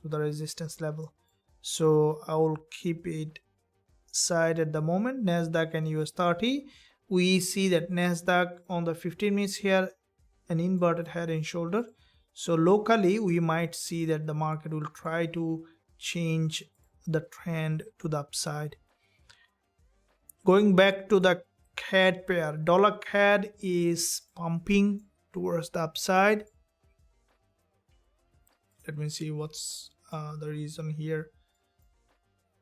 to the resistance level. So I will keep it side at the moment. NASDAQ and US30, we see that NASDAQ on the 15 minutes here, an inverted head and shoulder. So locally we might see that the market will try to change the trend to the upside. Going back to the CAD pair, dollar CAD is pumping towards the upside. Let me see what's the reason here.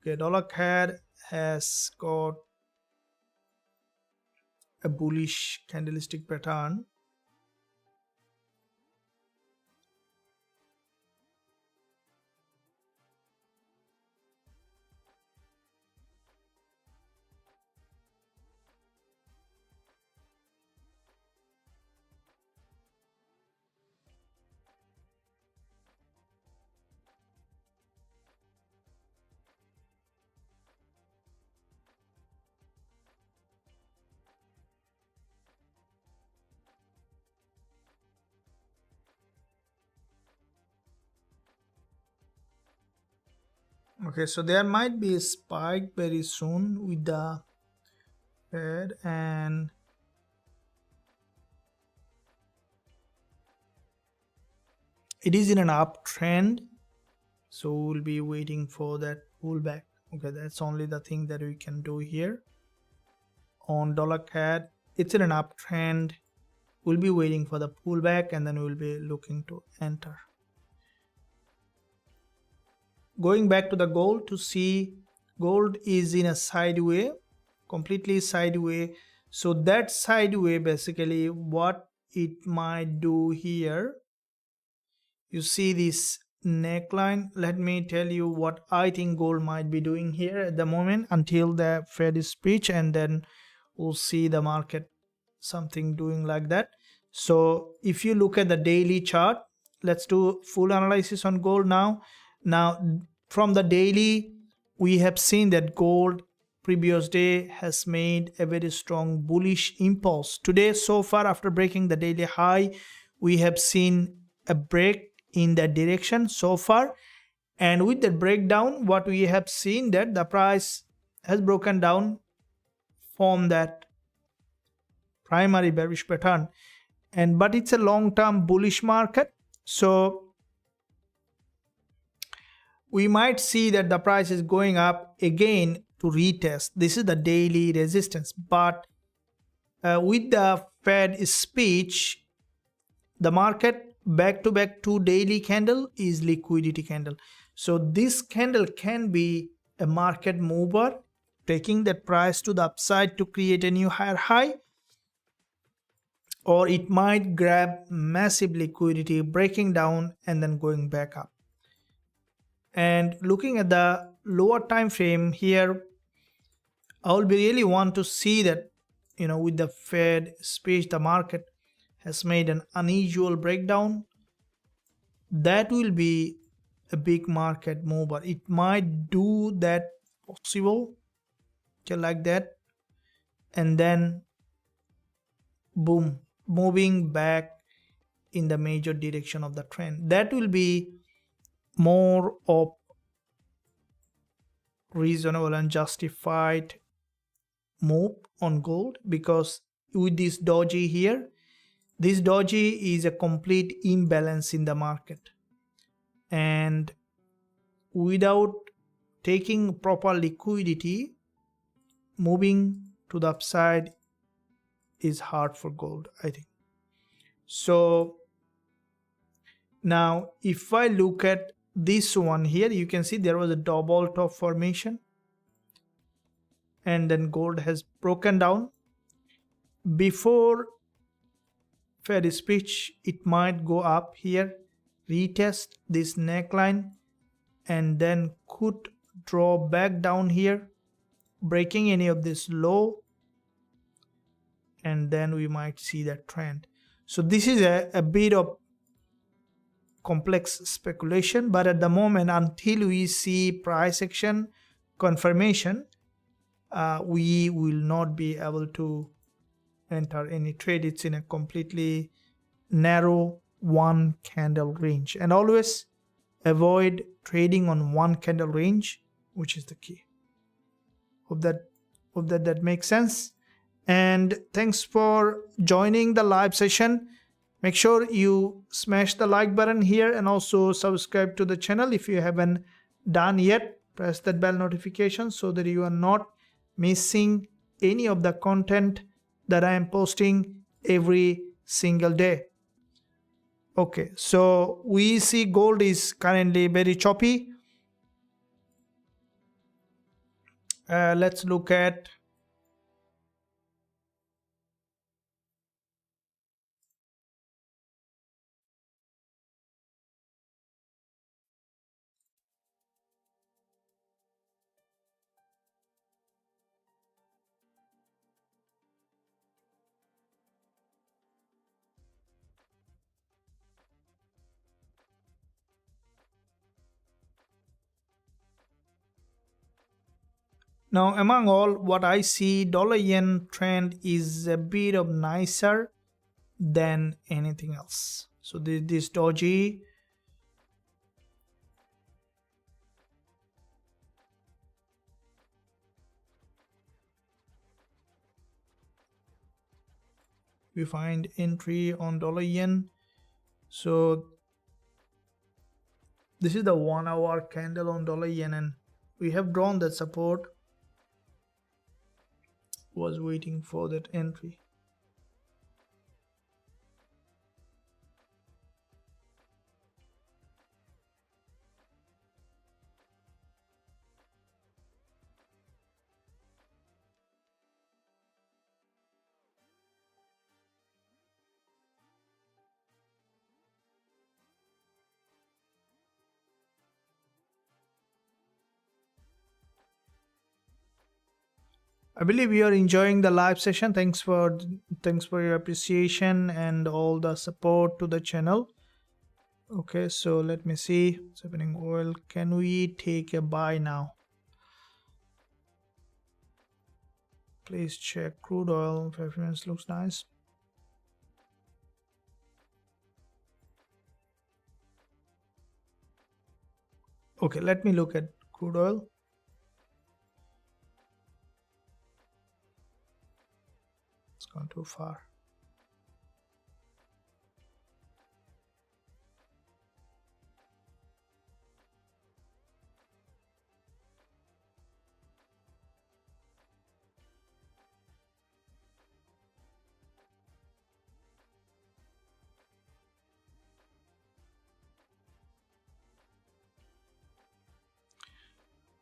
Okay, dollar CAD has got a bullish candlestick pattern. Okay, so there might be a spike very soon with the Fed, and it is in an uptrend, so we'll be waiting for that pullback. Okay, that's only the thing that we can do here on dollar CAD. It's in an uptrend. We'll be waiting for the pullback and then we'll be looking to enter. going back to the gold to see gold is in a sideway, completely sideway. So that sideway, basically what it might do here, you see this neckline. Let me tell you what I think gold might be doing here at the moment until the Fed speech, and then we'll see the market something doing like that. So if you look at the daily chart, let's do full analysis on gold now. From the daily, we have seen that gold previous day has made a very strong bullish impulse. Today so far, after breaking the daily high, we have seen a break in that direction so far, and with that breakdown, what we have seen that the price has broken down from that primary bearish pattern, and but it's a long-term bullish market, so we might see that the price is going up again to retest. This is the daily resistance, but with the Fed speech, the market back to back 2 daily candle is liquidity candle. So this candle can be a market mover, taking that price to the upside to create a new higher high, or it might grab massive liquidity, breaking down and then going back up. And looking at the lower time frame here, I will be really want to see that, with the Fed speech, the market has made an unusual breakdown. That will be a big market mover. It might do that possible, just like that, and then boom, moving back in the major direction of the trend. That will be more of reasonable and justified move on gold, because with this doji here, this doji is a complete imbalance in the market, and without taking proper liquidity, moving to the upside is hard for gold, I think. So now if I look at this one here, you can see there was a double top formation, and then gold has broken down. Before Fed speech, it might go up here, retest this neckline, and then could draw back down here, breaking any of this low, and then we might see that trend. So this is a bit of complex speculation, but at the moment, until we see price action confirmation, we will not be able to enter any trade. It's in a completely narrow one candle range, and always avoid trading on one candle range, which is the key. Hope that makes sense. And thanks for joining the live session. Make sure you smash the like button here, and also subscribe to the channel if you haven't done yet. Press that bell notification so that you are not missing any of the content that I am posting every single day. Okay, so we see gold is currently very choppy. Let's look at now, among all what I see, dollar yen trend is a bit of nicer than anything else. So this doji, we find entry on dollar yen. So this is the 1 hour candle on dollar yen, and we have drawn that support, was waiting for that entry. I believe you are enjoying the live session. Thanks for your appreciation and all the support to the channel. Okay, so let me see what's happening. Oil, can we take a buy now? Please check crude oil. 5 minutes looks nice. Okay, let me look at crude oil. It's gone too far.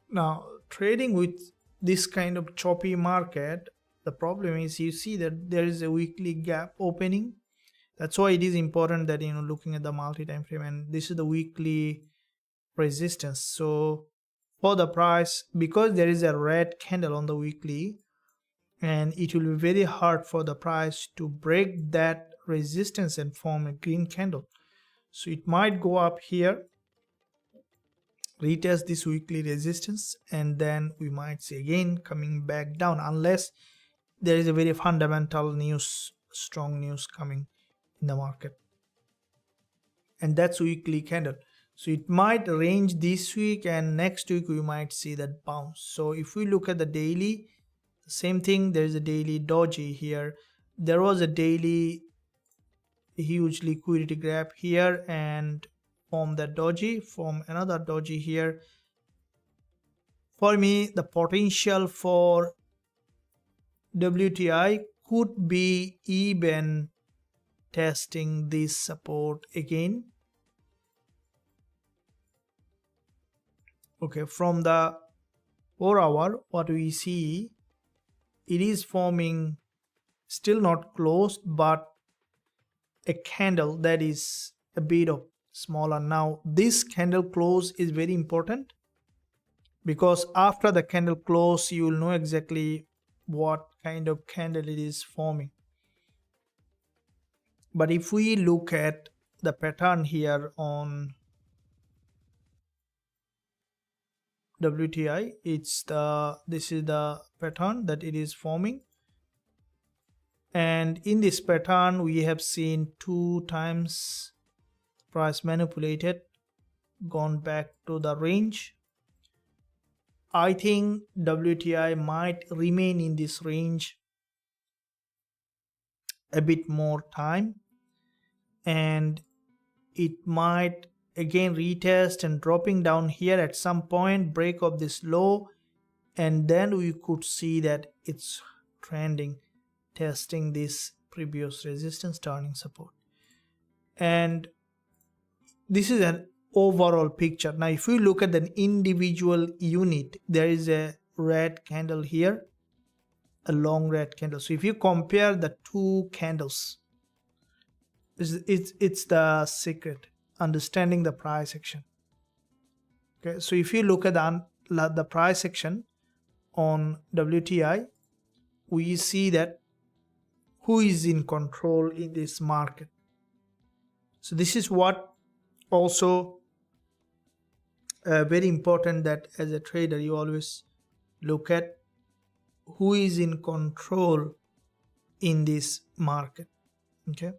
Now, trading with this kind of choppy market, the problem is you see that there is a weekly gap opening. That's why it is important that looking at the multi-time frame, and this is the weekly resistance. So for the price, because there is a red candle on the weekly, and it will be very hard for the price to break that resistance and form a green candle. So it might go up here, retest this weekly resistance, and then we might see again coming back down, unless there is a very fundamental news, strong news coming in the market. And that's weekly candle. So it might range this week, and next week we might see that bounce. So if we look at the daily, same thing, there is a daily doji here. There was a daily huge liquidity grab here, and form that doji, form another doji here. For me, the potential for WTI could be even testing this support again. Okay, from the 4 hour, what we see, it is forming, still not closed, but a candle that is a bit of smaller. Now this candle close is very important, because after the candle close you will know exactly what kind of candle it is forming. But if we look at the pattern here on WTI, this is the pattern that it is forming, and in this pattern we have seen 2 times price manipulated, gone back to the range. I think WTI might remain in this range a bit more time, and it might again retest and dropping down here at some point, break of this low, and then we could see that it's trending, testing this previous resistance, turning support. And this is an overall picture. Now if we look at an individual unit, there is a red candle here, a long red candle. So if you compare the two candles, it's the secret, understanding the price action. Okay, so if you look at the price action on WTI, we see that who is in control in this market. So this is what also very important, that as a trader you always look at who is in control in this market. Okay,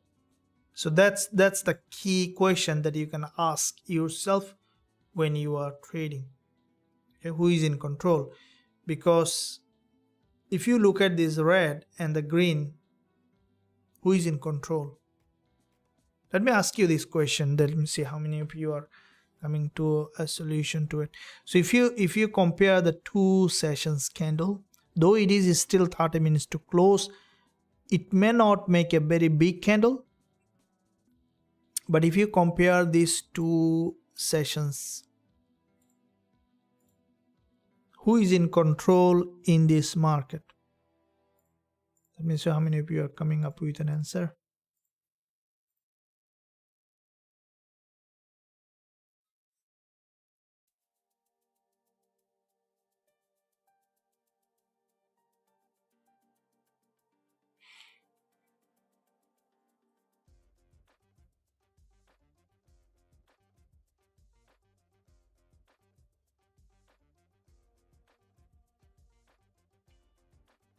so that's the key question that you can ask yourself when you are trading. Okay, who is in control? Because if you look at this red and the green, who is in control? Let me ask you this question. Let me see how many of you are coming to a solution to it. So if you compare the 2 sessions candle, though it is still 30 minutes to close, it may not make a very big candle, but if you compare these 2 sessions, who is in control in this market? Let me see how many of you are coming up with an answer.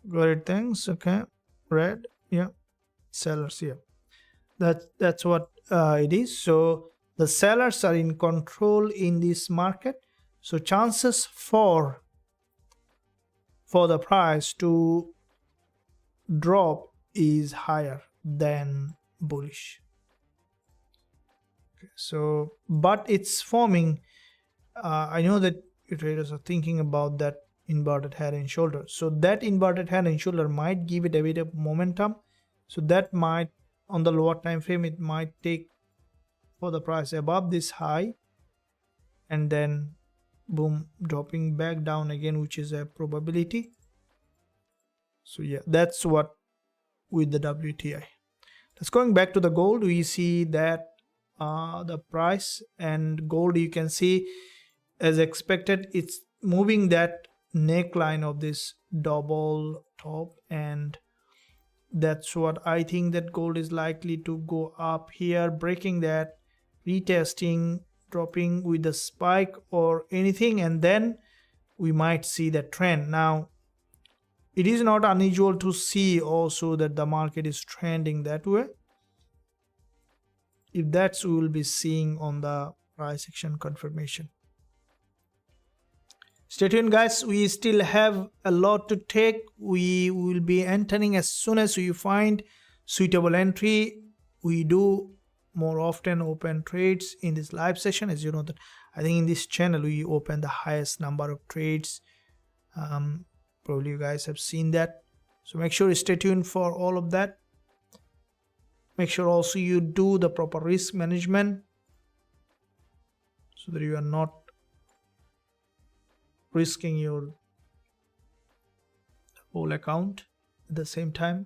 Got it, thanks. Okay, red, yeah, sellers, yeah. That's what it is. So the sellers are in control in this market, so chances for the price to drop is higher than bullish. Okay, so but it's forming, I know that traders are thinking about that inverted head and shoulder, so that inverted head and shoulder might give it a bit of momentum, so that might, on the lower time frame, it might take for the price above this high and then boom, dropping back down again, which is a probability. So yeah, that's what with the WTI. Let's going back to the gold. We see that the price and gold, you can see as expected, it's moving that neckline of this double top, and that's what I think, that gold is likely to go up here, breaking that, retesting, dropping with a spike or anything, and then we might see the trend. Now it is not unusual to see also that the market is trending that way. If that's, we will be seeing on the price action confirmation. Stay tuned, guys. We still have a lot to take. We will be entering as soon as we find suitable entry. We do more often open trades in this live session. As you know, that I think in this channel we open the highest number of trades. Probably you guys have seen that. So make sure you stay tuned for all of that. Make sure also you do the proper risk management so that you are not risking your whole account at the same time.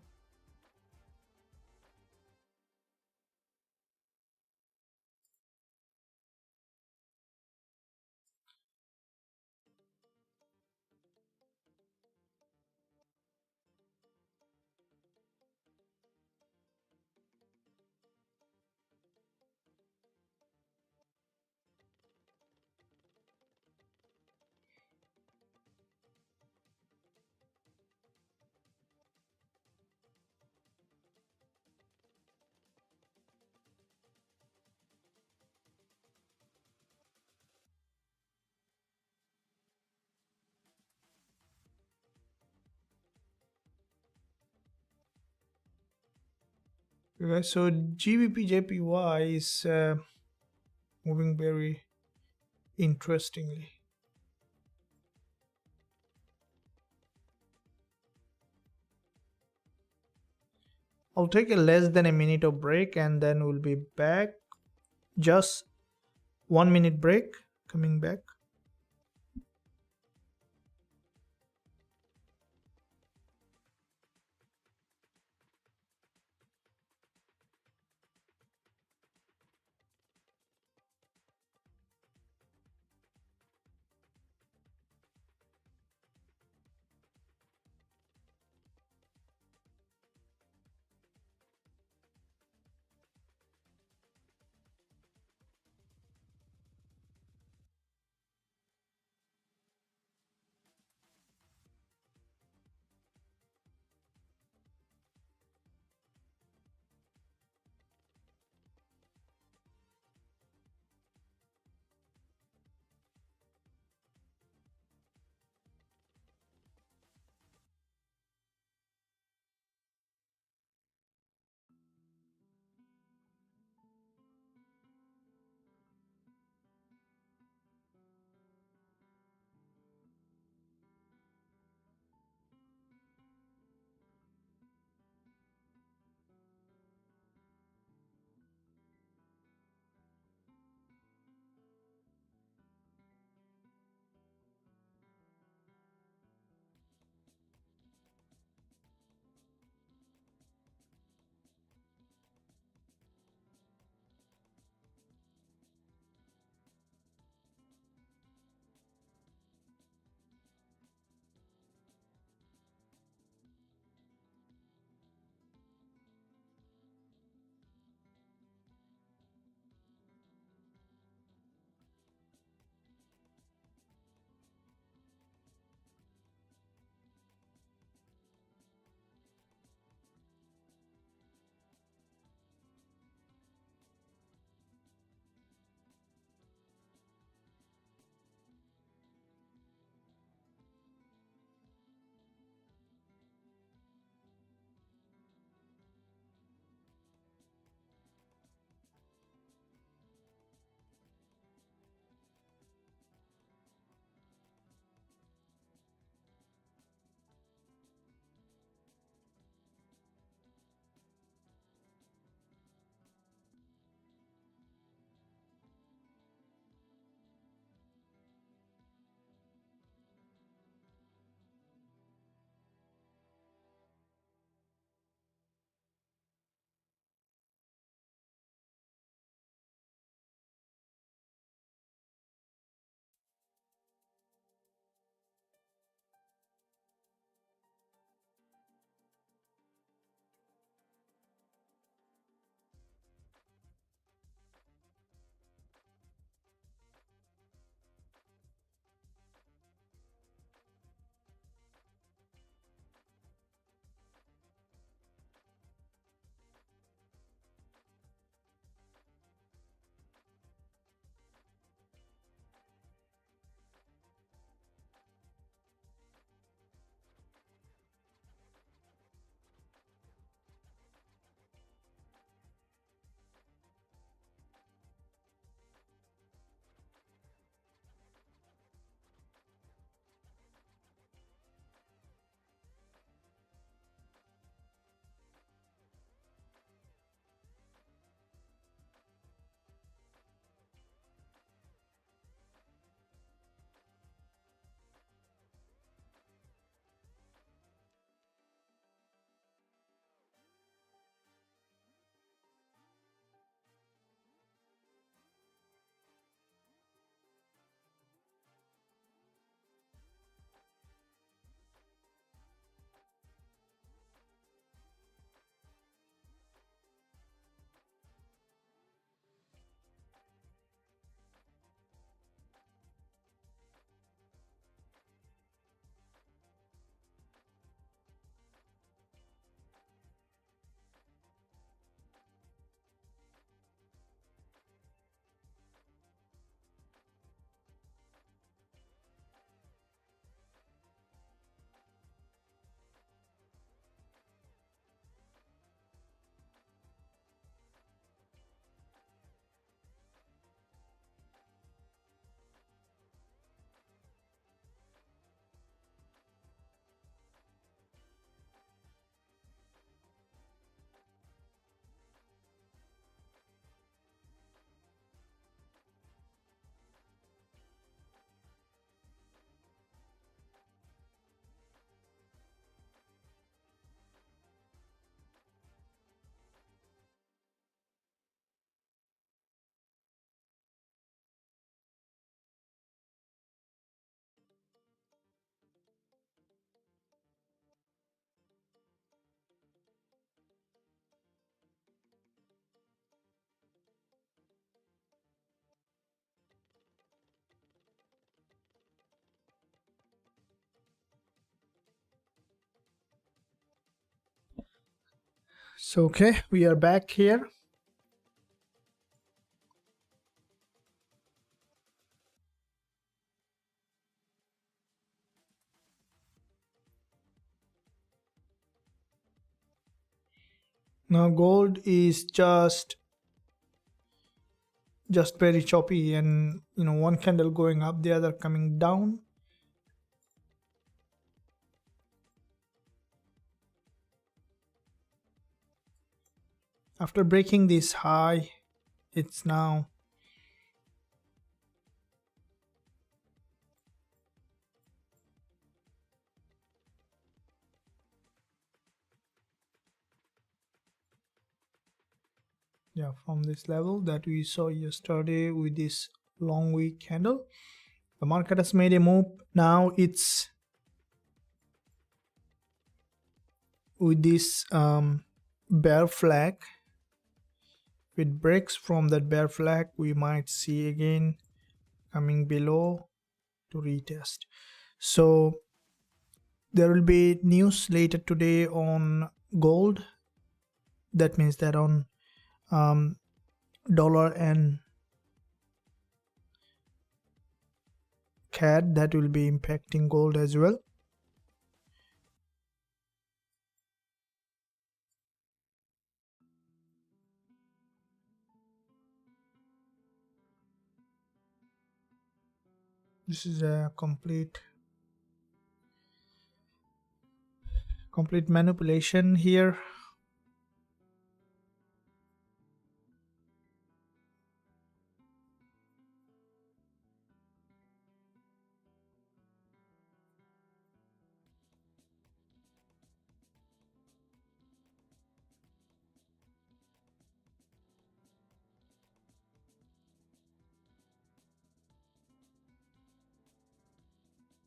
Okay, so GBPJPY is moving very interestingly. I'll take a less than a minute of break and then we'll be back. Just 1 minute break, coming back. So okay, we are back here. Now gold is just very choppy, and one candle going up, the other coming down. After breaking this high, it's now from this level that we saw yesterday with this long wick candle, the market has made a move. Now it's with this bear flag. If it breaks from that bear flag, we might see again coming below to retest. So there will be news later today on gold. That means that on dollar and CAD, that will be impacting gold as well. This is a complete manipulation here.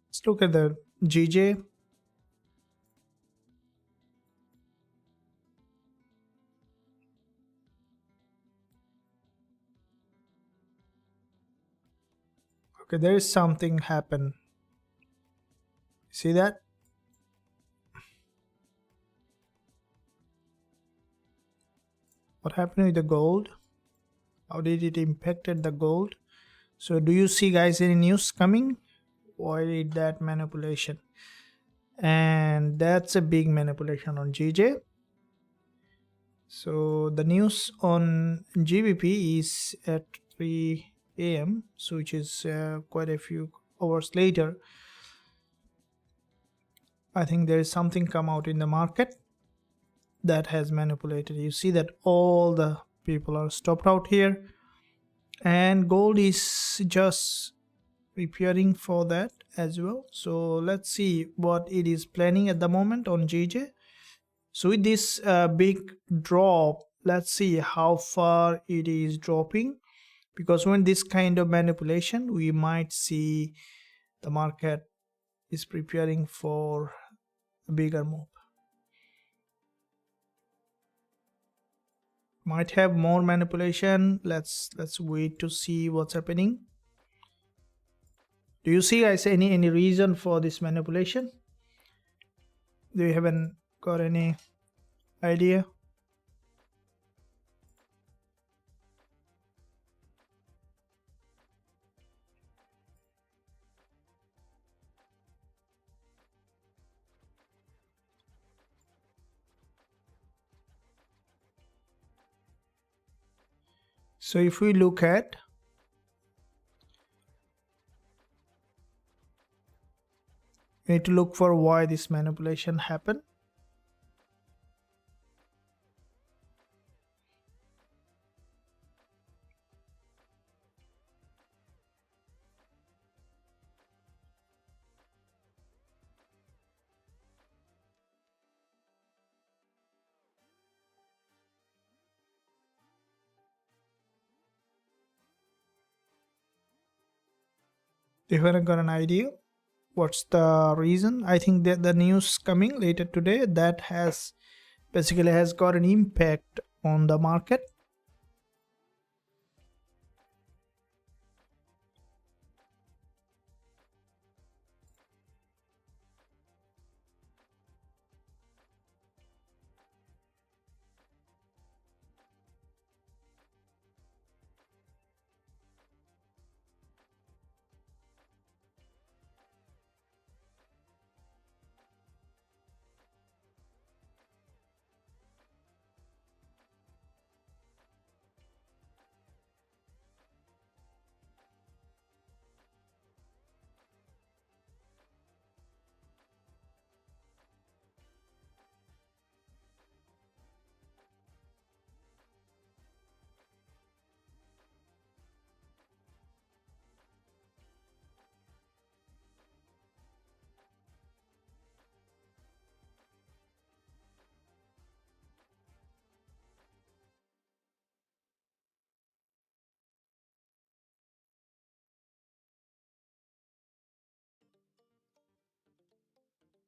Let's look at the GJ. Okay, there is something happen. See that? What happened with the gold? How did it impacted the gold? So do you see, guys, any news coming? Why did that manipulation? And that's a big manipulation on GJ. So the news on GBP is at 3 a.m. so which is quite a few hours later. I think there is something come out in the market that has manipulated. You see that all the people are stopped out here, and gold is just preparing for that as well. So let's see what it is planning at the moment on GJ. So with this big drop, let's see how far it is dropping, because when this kind of manipulation, we might see the market is preparing for a bigger move. Might have more manipulation. Let's wait to see what's happening. Do you see, guys, any reason for this manipulation? Do you haven't got any idea? So if we look at we need to look for why this manipulation happened. Do you haven't got an idea what's the reason? I think that the news coming later today that has basically got an impact on the market.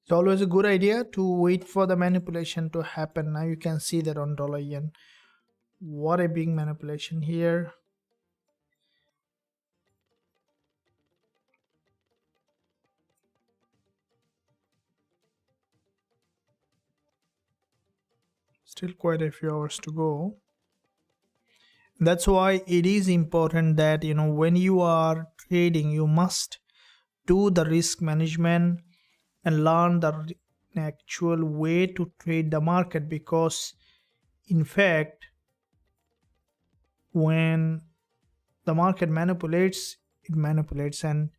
It's always a good idea to wait for the manipulation to happen. Now you can see that on dollar yen. What a big manipulation here. Still quite a few hours to go. That's why it is important that, you know, when you are trading, you must do the risk management and learn the actual way to trade the market, because in fact when the market manipulates, it manipulates, and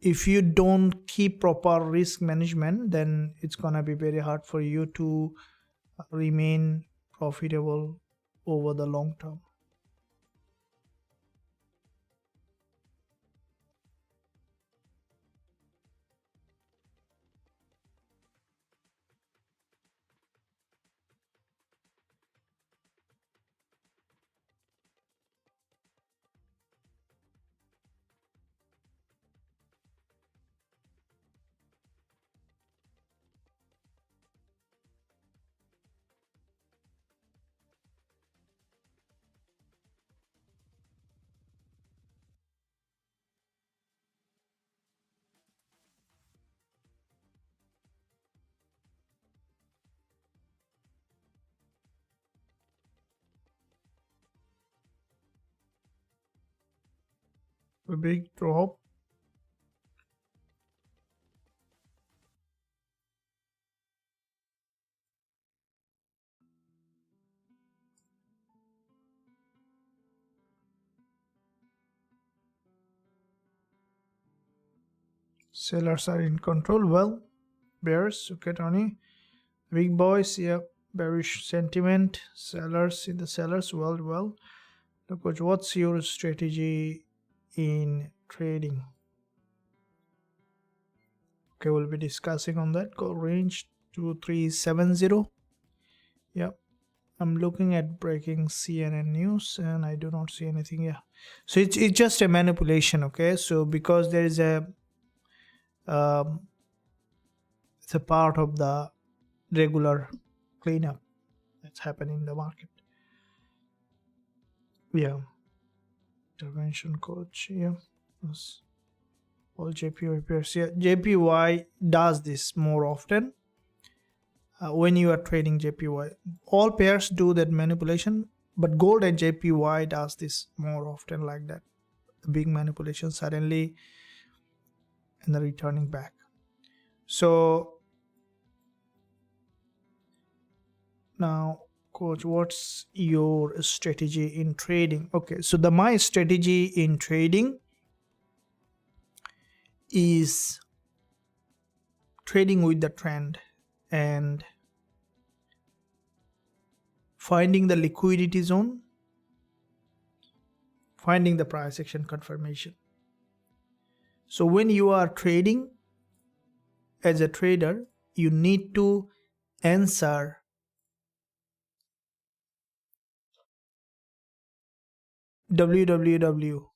if you don't keep proper risk management, then it's gonna be very hard for you to remain profitable over the long term. A big drop. Sellers are in control. Well, bears, okay, Tony. Big boys, yeah, bearish sentiment. Sellers in the sellers. Well. Look, coach, what's your strategy in trading? Okay, we'll be discussing on that. Call range 2370. Yep. I'm looking at breaking CNN news and I do not see anything. Yeah. So it's just a manipulation. Okay. So because there is a it's a part of the regular cleanup that's happening in the market. Yeah. Intervention coach. Yeah. Yes. All JPY pairs. Yeah. JPY does this more often. When you are trading JPY, all pairs do that manipulation, but gold and JPY does this more often, like that. The big manipulation suddenly and the returning back. So now, coach, what's your strategy in trading? Okay, so my strategy in trading is trading with the trend and finding the liquidity zone, finding the price action confirmation. So when you are trading as a trader, you need to answer www.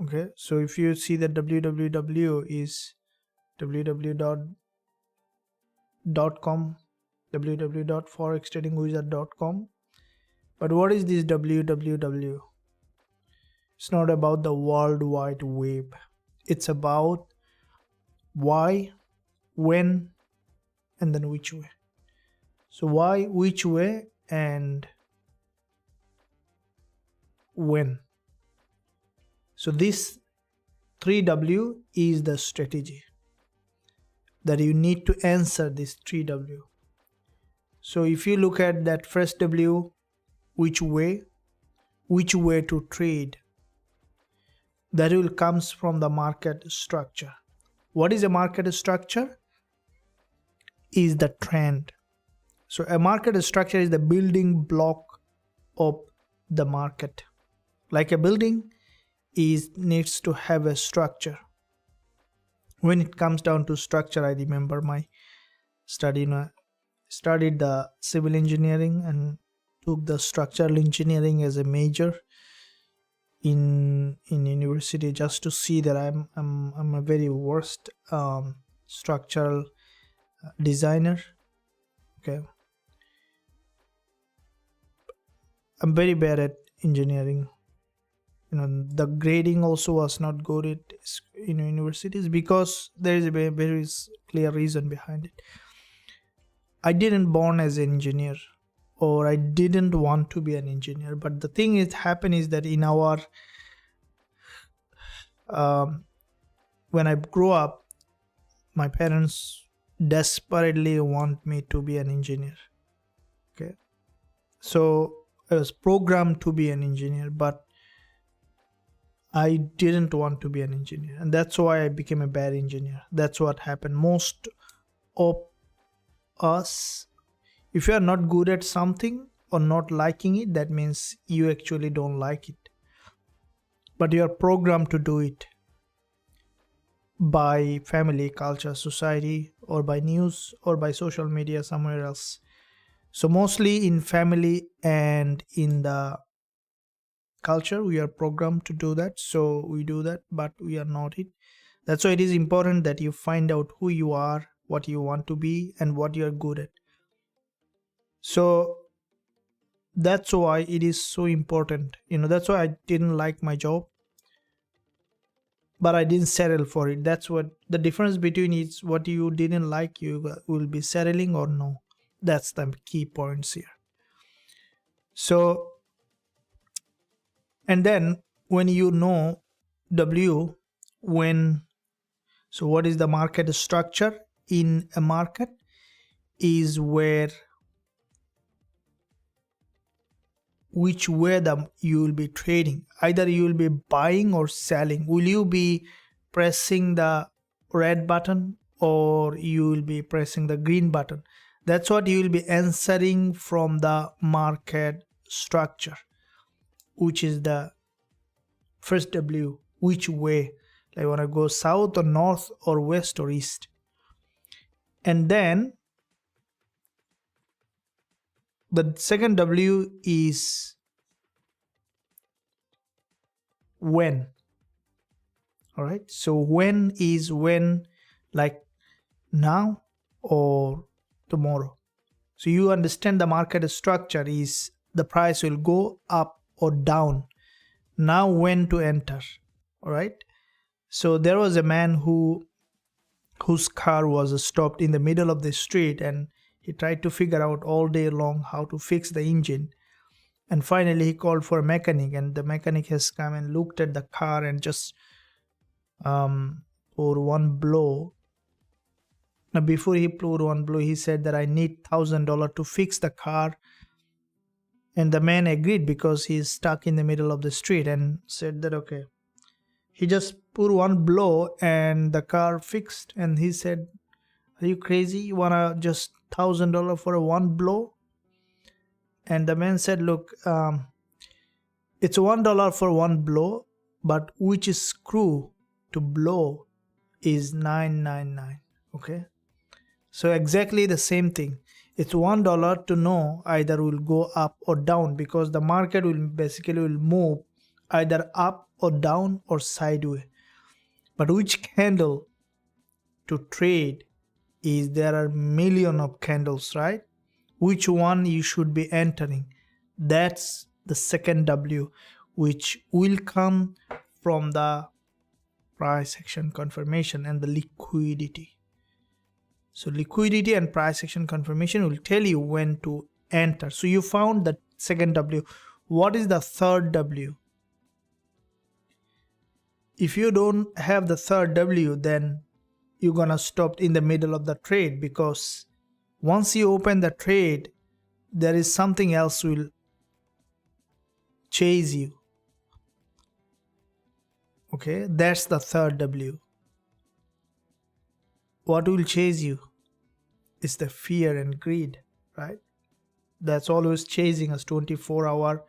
Okay, so if you see that www is www.com, www.forextradingwizard.com, but what is this www? It's not about the World Wide Web. It's about why, when, and then which way. So why, which way, and when. So this 3W is the strategy that you need to answer, this 3W. So if you look at that first W, which way to trade, that will comes from the market structure. What is a market structure? Is the trend. So a market structure is the building block of the market. Like a building needs to have a structure. When it comes down to structure, I remember my studied the civil engineering and took the structural engineering as a major in university, just to see that I'm a very worst structural designer. Okay, I'm very bad at engineering. The grading also was not good at universities, because there is a very clear reason behind it. I didn't born as an engineer, or I didn't want to be an engineer. But the thing is happen is that in our when I grew up, my parents desperately want me to be an engineer. Okay, so I was programmed to be an engineer, but I didn't want to be an engineer, and that's why I became a bad engineer. That's what happened. Most of us, if you are not good at something or not liking it, that means you actually don't like it, but you are programmed to do it by family, culture, society, or by news, or by social media, somewhere else. So mostly in family and in the culture, we are programmed to do that, so we do that, but we are not it. That's why it is important that you find out who you are, what you want to be, and what you are good at. So that's why it is so important. That's why I didn't like my job, but I didn't settle for it. That's what the difference between is. What you didn't like, you will be settling or no. That's the key points here. So, and then when you know W, so what is the market structure in a market is which way you will be trading. Either you will be buying or selling. Will you be pressing the red button or you will be pressing the green button? That's what you will be answering from the market structure, which is the first W, which way. I want to go south or north or west or east. And then the second W is when. All right. So when is when, like now or tomorrow. So you understand the market structure is the price will go up or down. Now when to enter. All right. So there was a man whose car was stopped in the middle of the street, and he tried to figure out all day long how to fix the engine. And finally he called for a mechanic, and the mechanic has come and looked at the car and just pour one blow. Now before he poured one blow, he said that I need $1,000 to fix the car. And the man agreed because he's stuck in the middle of the street, and said that okay. He just put one blow and the car fixed. And he said, are you crazy? You wanna just $1,000 for a one blow? And the man said, look, it's $1 for one blow, but which screw to blow is $999. Okay, so exactly the same thing. It's $1 to know either will go up or down, because the market will basically move either up or down or sideways. But which candle to trade is, there are million of candles, right? Which one you should be entering? That's the second W, which will come from the price action confirmation and the liquidity. So liquidity and price action confirmation will tell you when to enter. So you found the second W. What is the third W? If you don't have the third W, then you're gonna stop in the middle of the trade, because once you open the trade, there is something else will chase you. Okay, that's the third W. What will chase you is the fear and greed, right? That's always chasing us 24-hour,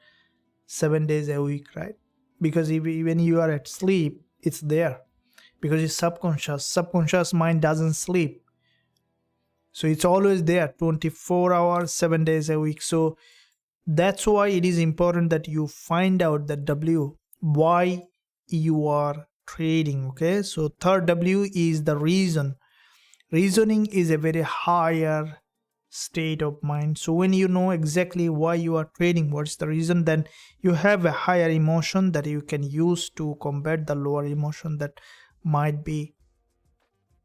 7 days a week, right? Because when you are at sleep, it's there, because it's subconscious mind doesn't sleep, so it's always there 24 hours, 7 days a week. So that's why it is important that you find out the W, why you are trading. Okay, so third W is the reason reasoning is a very higher state of mind. So when you know exactly why you are trading, what's the reason, then you have a higher emotion that you can use to combat the lower emotion that might be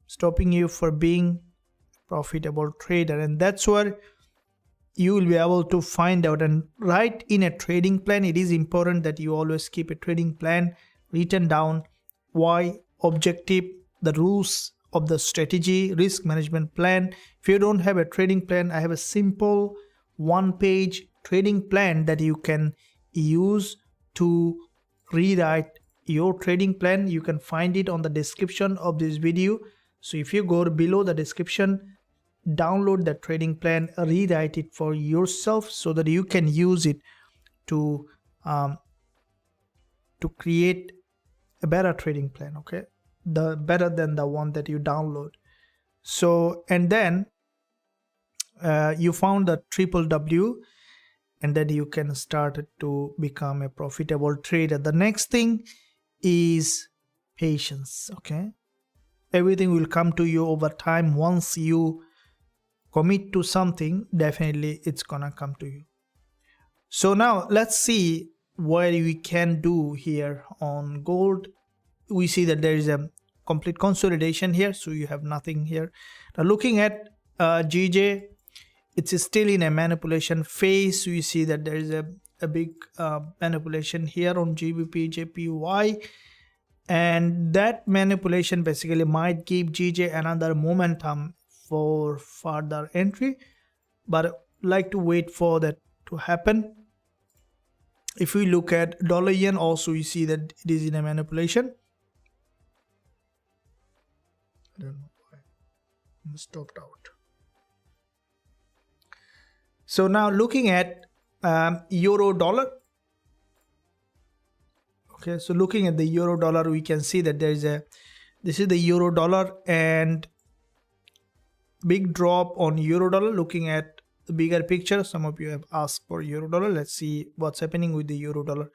stopping you for being profitable trader. And that's where you will be able to find out. And right in a trading plan, it is important that you always keep a trading plan written down, why, objective, the rules of the strategy, risk management plan. If you don't have a trading plan, I have a simple one-page trading plan that you can use to rewrite your trading plan. You can find it on the description of this video. So if you go below the description, download the trading plan, rewrite it for yourself so that you can use it to create a better trading plan, okay, the better than the one that you download. So and then you found the www, and then you can start to become a profitable trader. The next thing is patience, okay. Everything will come to you over time. Once you commit to something, definitely it's gonna come to you. So now let's see what we can do here on gold. We see that there is a complete consolidation here, so you have nothing here. Now looking at GJ, it's still in a manipulation phase. We see that there is a big manipulation here on GBPJPY, and that manipulation basically might give GJ another momentum for further entry, but like to wait for that to happen. If we look at dollar yen, also you see that it is in a manipulation. I don't know why I'm stopped out. So now looking at euro dollar. Okay, so looking at the euro dollar, we can see that there is this is the euro dollar, and big drop on euro dollar. Looking at the bigger picture, some of you have asked for euro dollar. Let's see what's happening with the euro dollar.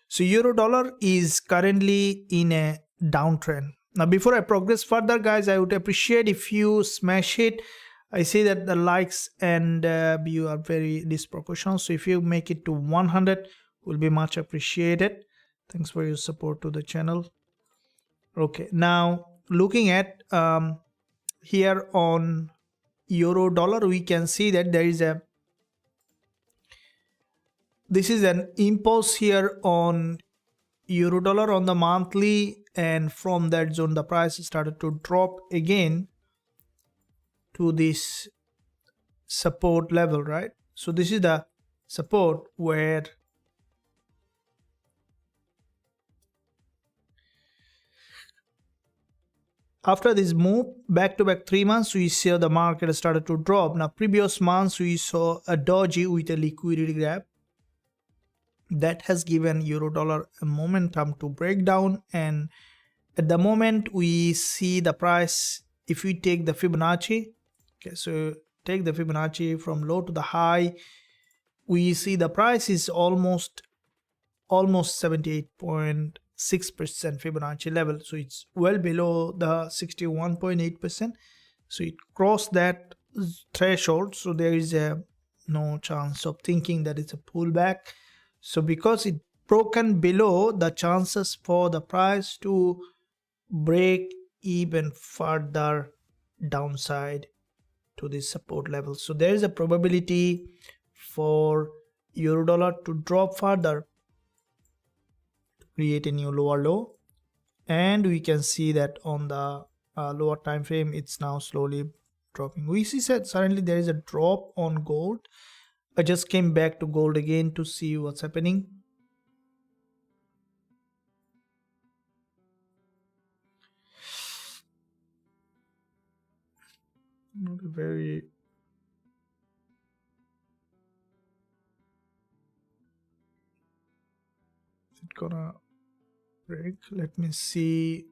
So euro dollar is currently in a downtrend. Now before I progress further, guys, I would appreciate if you smash it. I see that the likes and view are very disproportional, so if you make it to 100, will be much appreciated. Thanks for your support to the channel. Okay, now looking at here on euro dollar, we can see that there is this is an impulse here on euro dollar on the monthly, and from that zone the price started to drop again to this support level, right? So this is the support where after this move back-to-back 3 months, we saw the market started to drop. Now previous months we saw a doji with a liquidity gap that has given euro dollar a momentum to break down, and at the moment we see the price, if we take the Fibonacci, okay, so take the Fibonacci from low to the high, we see the price is almost 78.6% Fibonacci level, so it's well below the 61.8%. so it crossed that threshold, so there is no chance of thinking that it's a pullback. So because it broken below, the chances for the price to break even further downside to this support level, so there is a probability for euro dollar to drop further, create a new lower low, and we can see that on the lower time frame it's now slowly dropping. We see that suddenly there is a drop on gold. I just came back to gold again to see what's happening. Not a very is it gonna break? Let me see.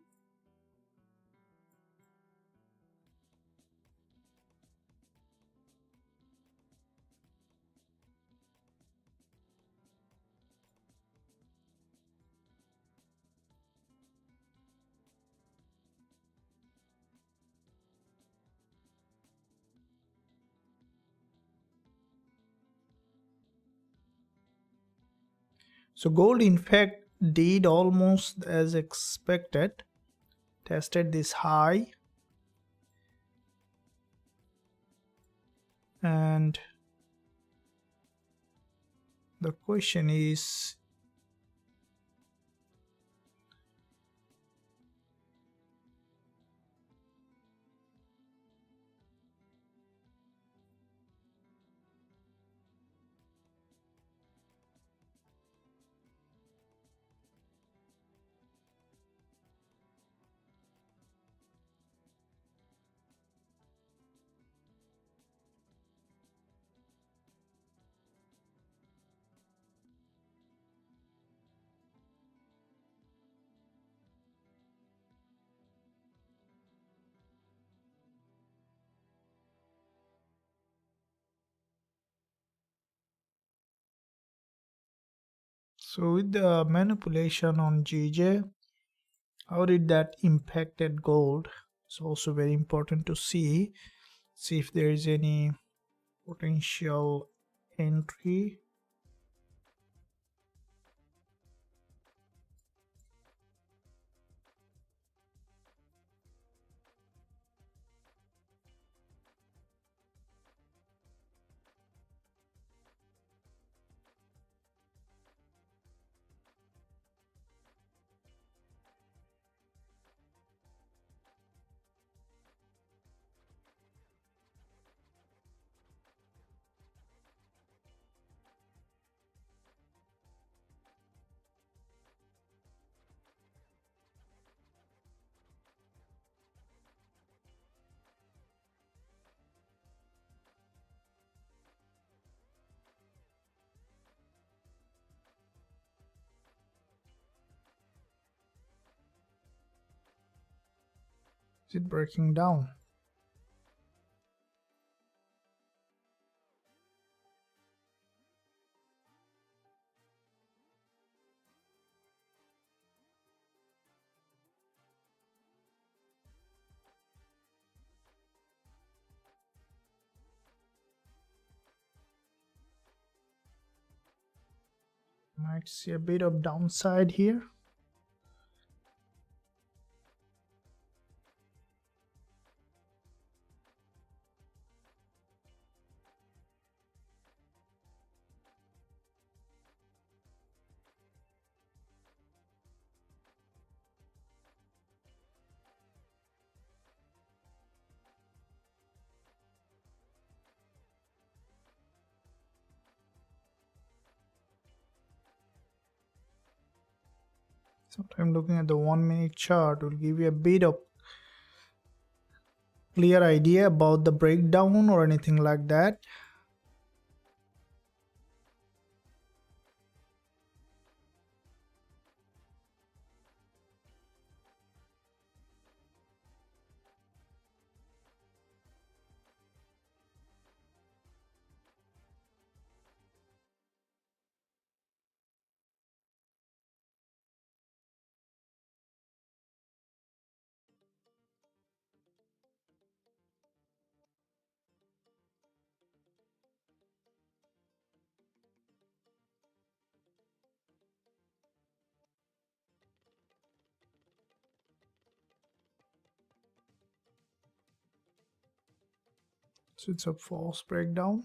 So gold in fact did almost as expected, tested this high, and the question is, so with the manipulation on GJ, how did that impacted gold? It's also very important to see if there is any potential entry. Is it breaking down? Might see a bit of downside here. Sometimes looking at the 1 minute chart will give you a bit of clear idea about the breakdown or anything like that. So it's a false breakdown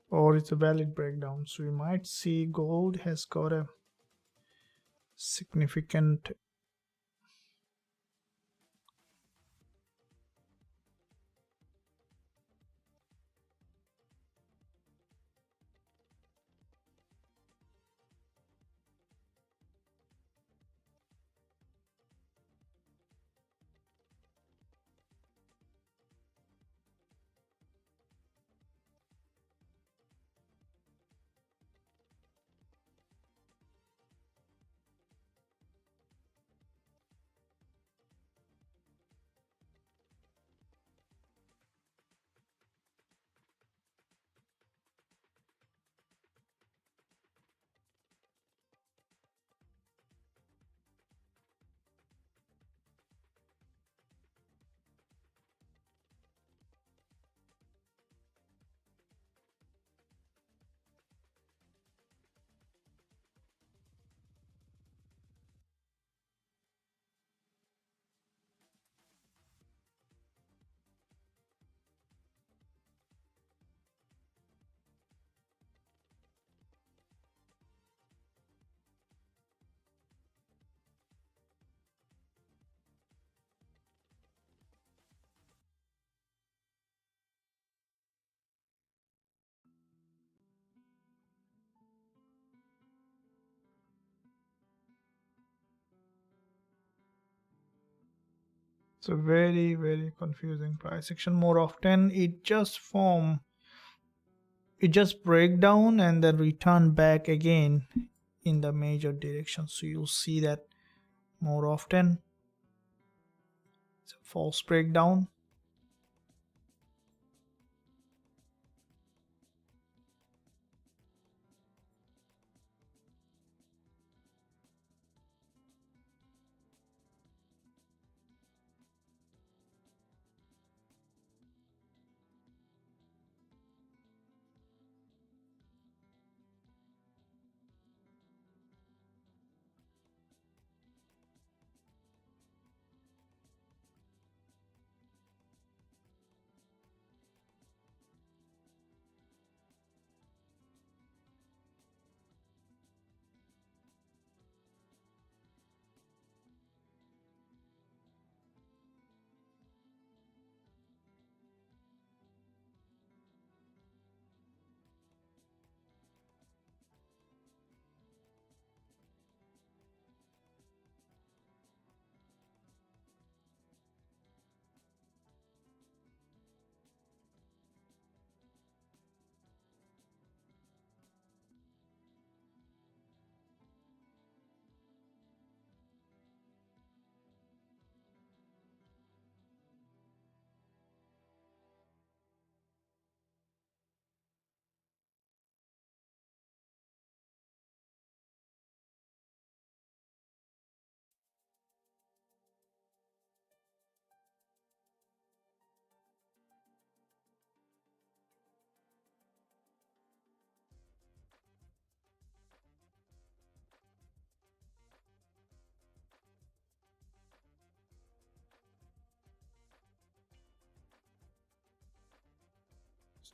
or it's a valid breakdown. So you might see gold has got a significant So very confusing price action. More often it just break down and then return back again in the major direction. So you'll see that more often. It's a false breakdown.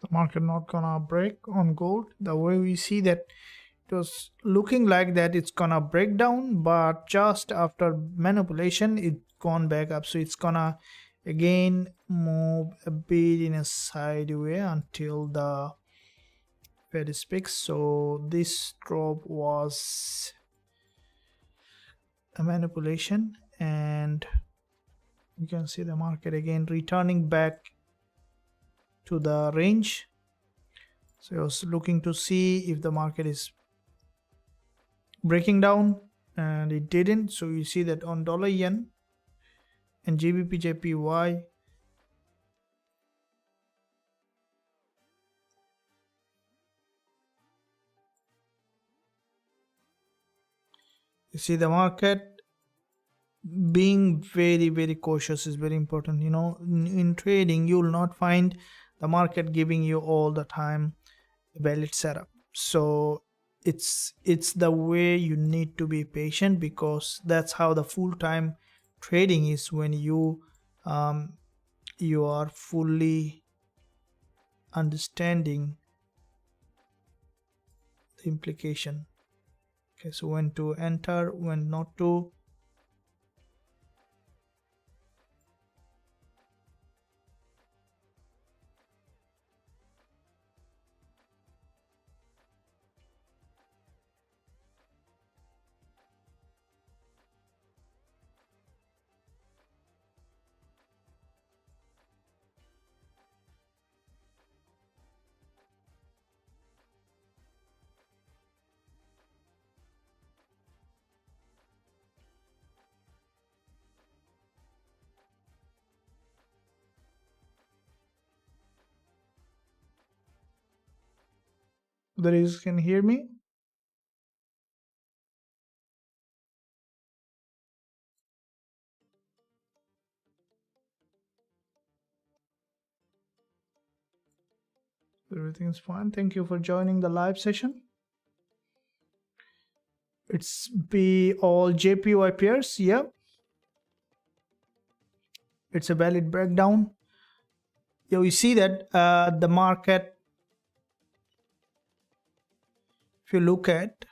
The market not gonna break on gold. The way we see that it was looking like that it's gonna break down, but just after manipulation it gone back up. So it's gonna again move a bit in a sideway until the Fed speaks. So this drop was a manipulation, and you can see the market again returning back to the range. So I was looking to see if the market is breaking down, and it didn't. So you see that on dollar yen and GBPJPY, you see the market being very cautious is very important. You know, in trading you will not find the market giving you all the time a valid setup. So it's the way you need to be patient, because that's how the full-time trading is, when you are fully understanding the implication. Okay, so when to enter, when not to. There is, can hear me? Everything's fine. Thank you for joining the live session. It's be all JPY pairs. Yeah, it's a valid breakdown. Yeah, you see that the market, if you look at,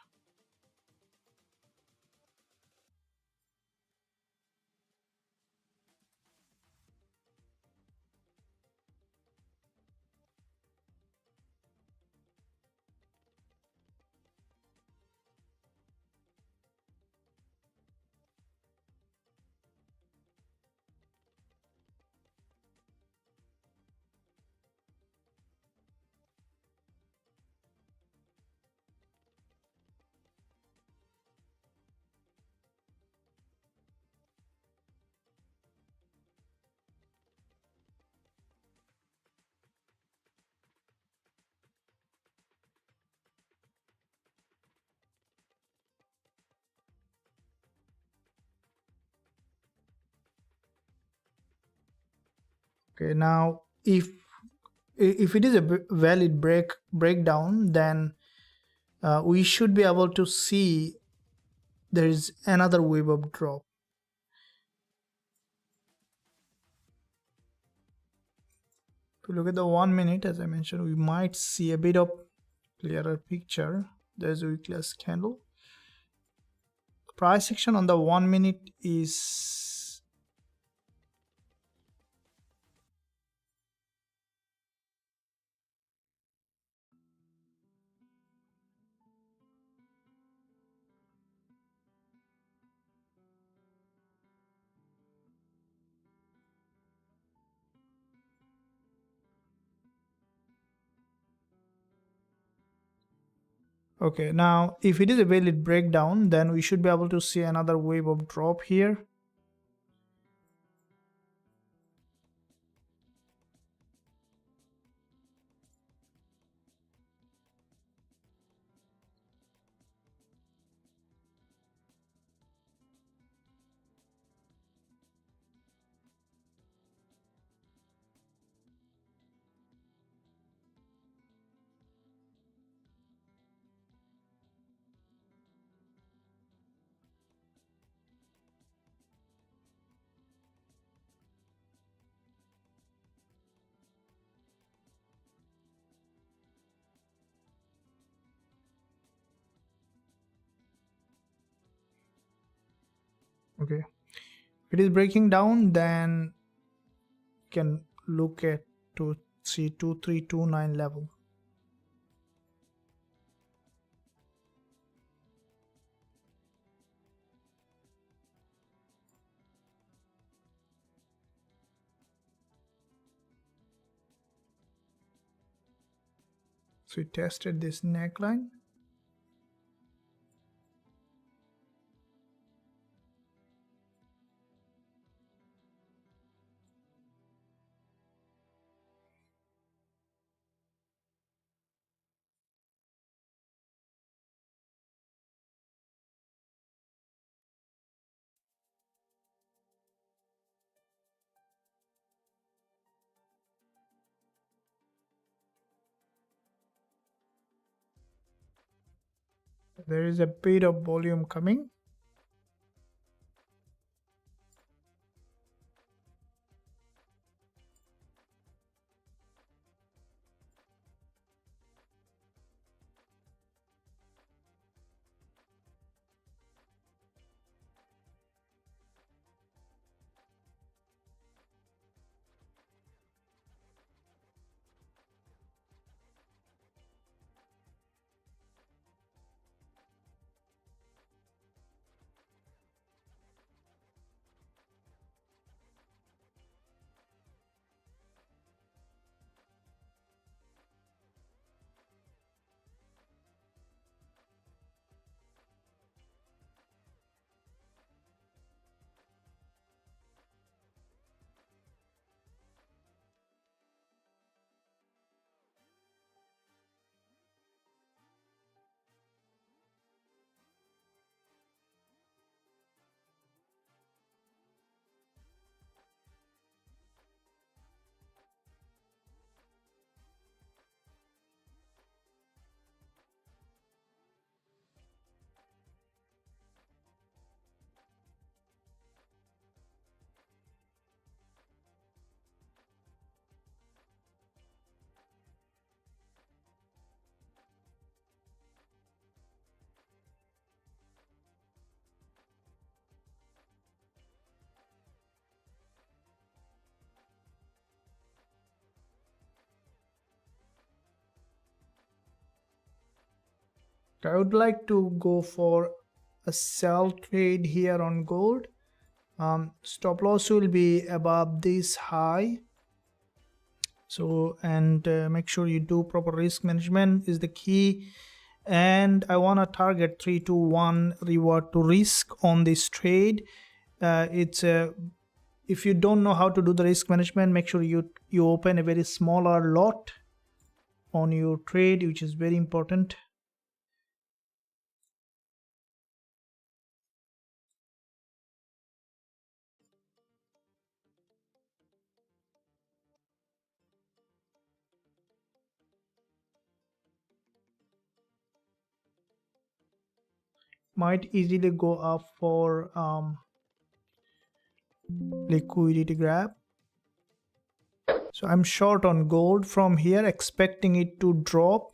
Okay, now if it is a valid breakdown, then we should be able to see there is another wave of drop. If you look at the 1 minute, as I mentioned, we might see a bit of clearer picture. There's a weekly candle. Price action on the 1 minute is okay. Now if it is a valid breakdown, then we should be able to see another wave of drop here. Okay, if it is breaking down, then you can look at to see 2329 level. So we tested this neckline. There is a bit of volume coming. I would like to go for a sell trade here on gold. Stop loss will be above this high. So, and make sure you do proper risk management is the key. And I want to target 3 to 1 reward to risk on this trade. It's a if you don't know how to do the risk management, make sure you open a very smaller lot on your trade, which is very important. might easily go up for liquidity grab. So I'm short on gold from here, expecting it to drop.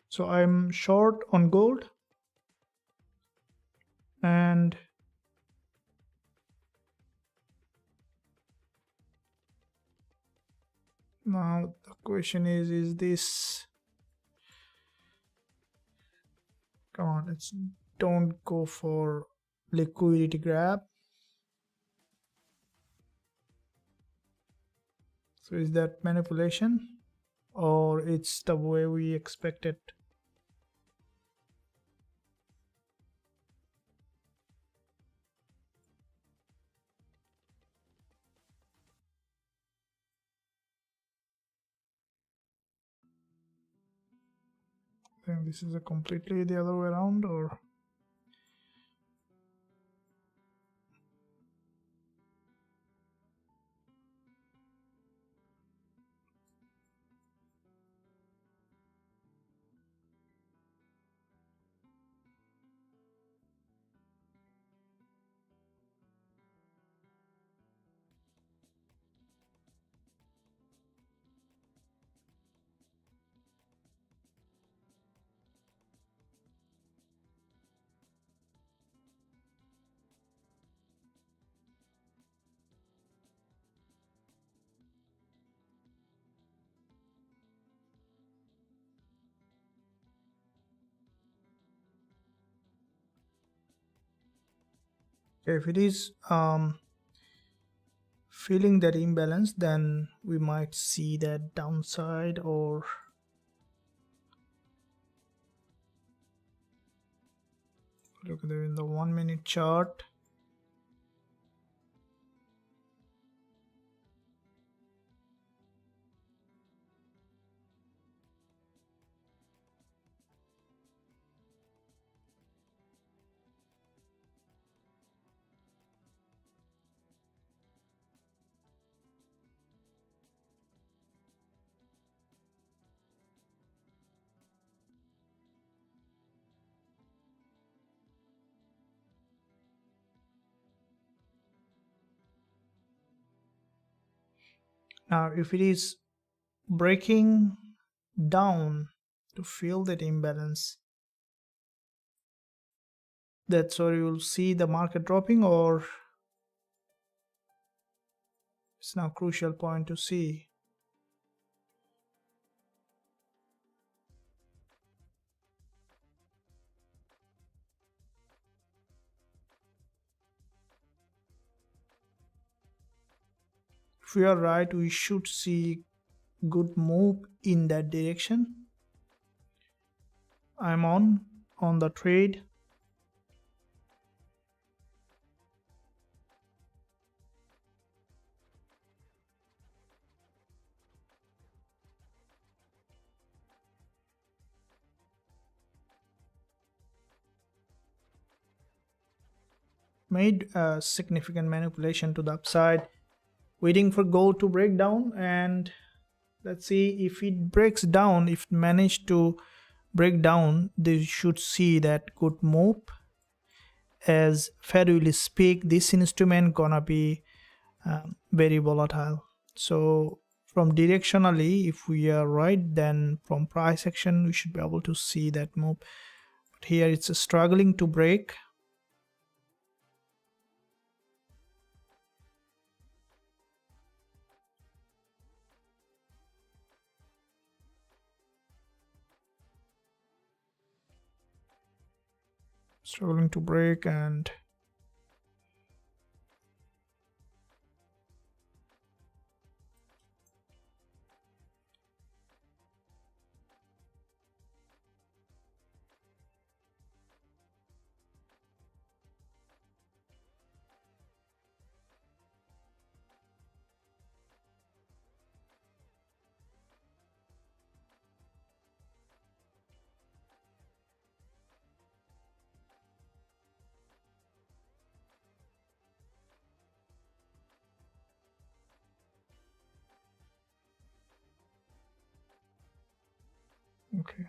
So I'm short on gold, and now the question is this, come on, let's don't go for liquidity grab. So is that manipulation, or it's the way we expect it? I think this is a completely the other way around, or if it is feeling that imbalance, then we might see that downside. Or look there in the 1 minute chart. Now if it is breaking down to feel that imbalance, that's where you'll see the market dropping, or it's now crucial point to see. If we are right, we should see good move in that direction. I'm on the trade. Made a significant manipulation to the upside, waiting for gold to break down, and let's see if it breaks down. If it managed to break down, they should see that good move. As Fed will speak, this instrument gonna be very volatile. So from directionally, if we are right, then from price action we should be able to see that move. But here it's struggling to break. struggling to break, and okay.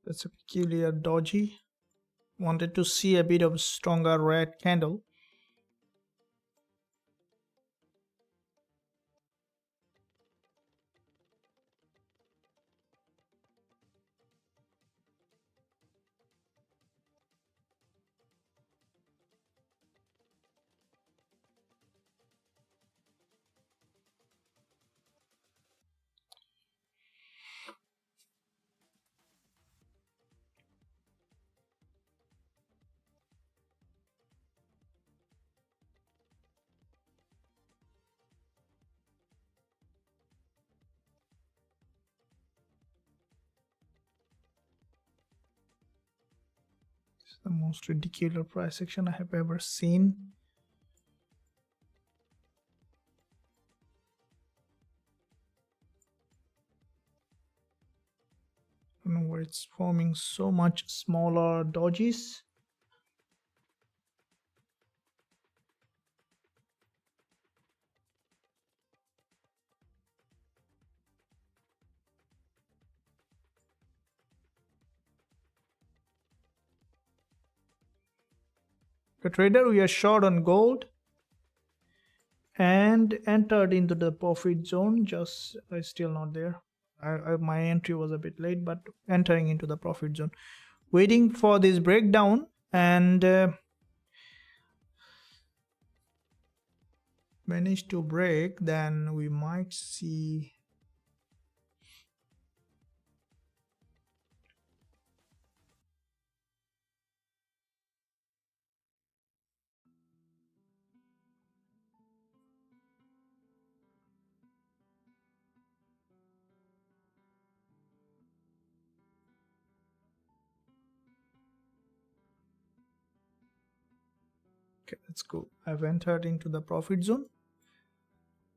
That's a peculiar doji. Wanted to see a bit of stronger red candle. It's the most ridiculous price action I have ever seen. I don't know where it's forming so much smaller dojis. A trader, we are short on gold and entered into the profit zone. Just still not there. My entry was a bit late, but entering into the profit zone, waiting for this breakdown, and managed to break. Then we might see okay, let's go. I've entered into the profit zone.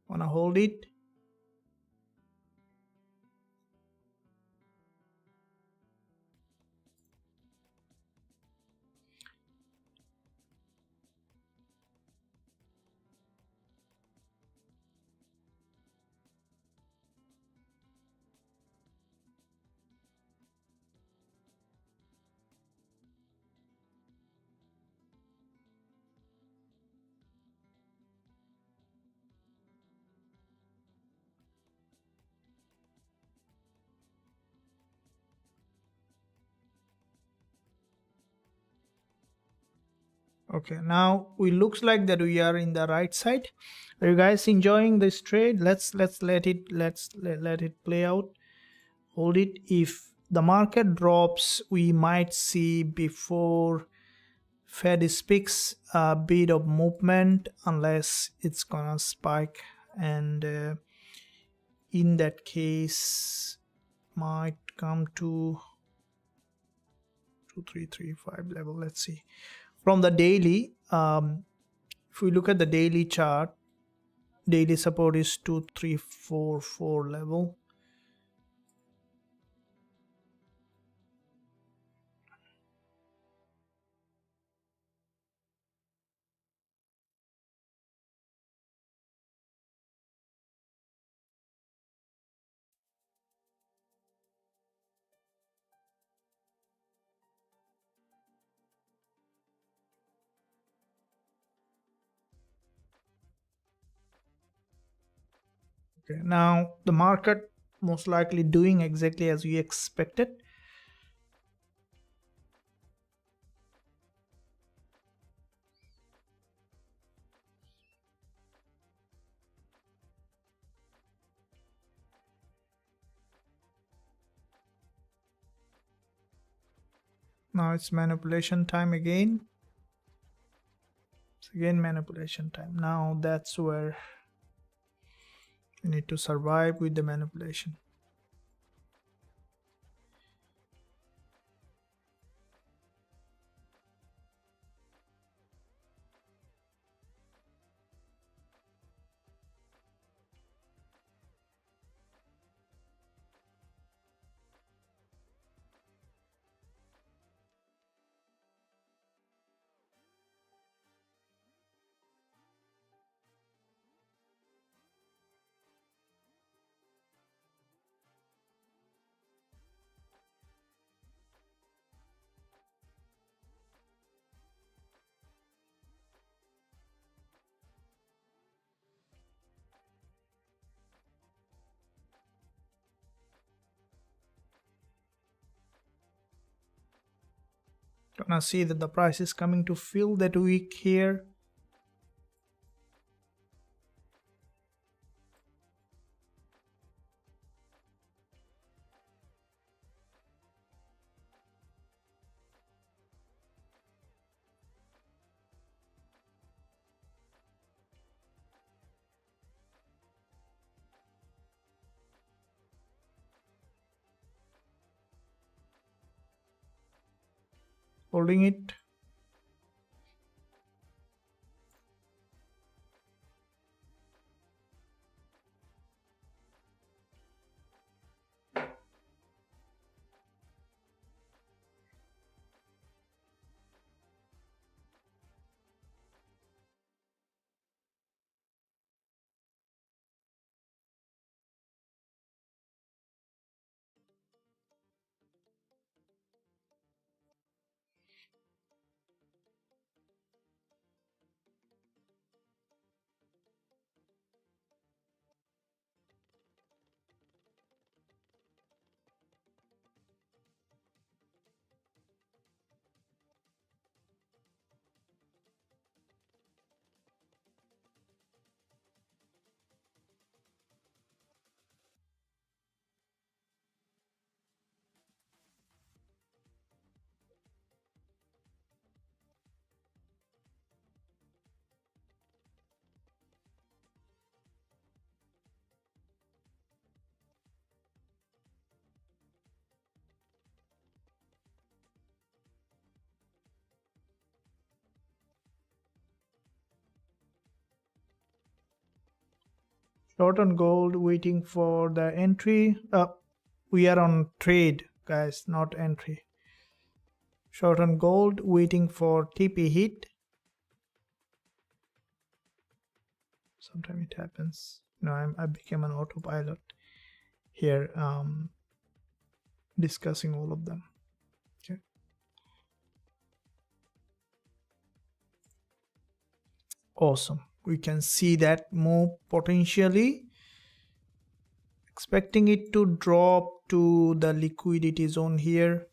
Wanna hold it. Okay, now we looks like that we are in the right side. Are you guys enjoying this trade? Let's let it play out. Hold it. If the market drops, we might see before Fed speaks a bit of movement, unless it's gonna spike, and in that case might come to 2335 level. Let's see. From the daily, if we look at the daily chart, daily support is 2344 level. Okay, now the market most likely doing exactly as we expected. Now it's manipulation time again. It's again manipulation time. Now that's where you need to survive with the manipulation. Gonna see that the price is coming to fill that wick here. Holding it. Short on gold, waiting for the entry. We are on trade, guys, not entry. Short on gold, waiting for TP hit. Sometimes it happens. I became an autopilot here, discussing all of them. Okay. Awesome. We can see that move potentially. Expecting it to drop to the liquidity zone here.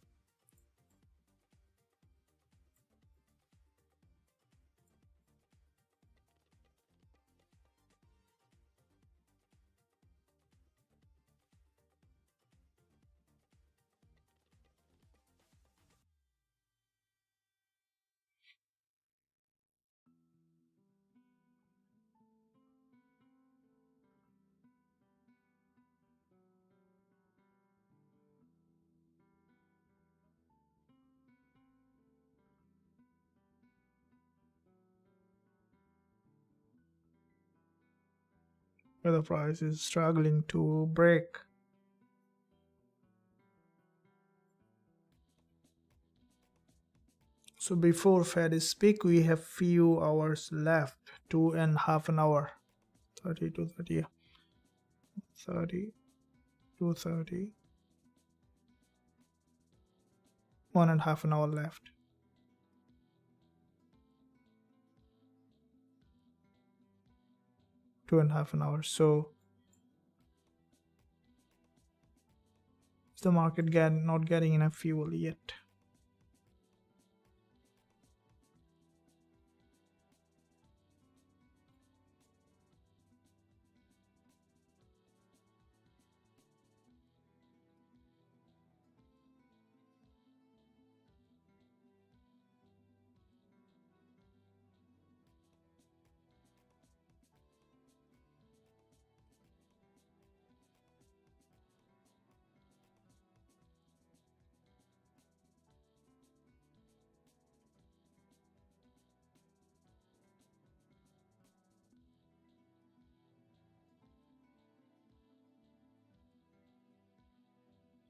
Where the price is struggling to break. So before Fed speak, we have few hours left, 2.5 an hour, 30 to 30, 30 to 30, 1.5 an hour left. 2.5 an hour. So the market not getting enough fuel yet.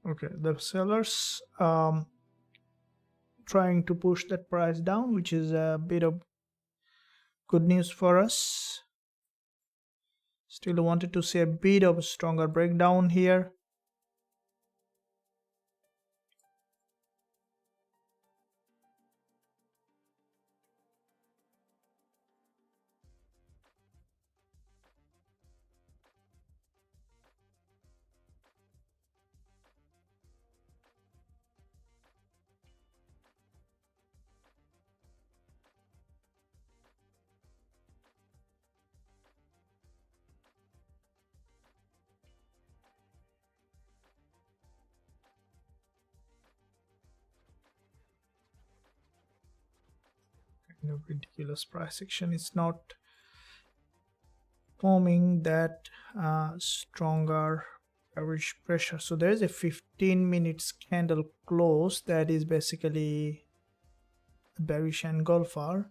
Okay, the sellers trying to push that price down, which is a bit of good news for us. Still wanted to see a bit of a stronger breakdown here. Kind of ridiculous price action. It's not forming that stronger bearish pressure. So there is a 15 minutes candle close that is basically a bearish engulfer.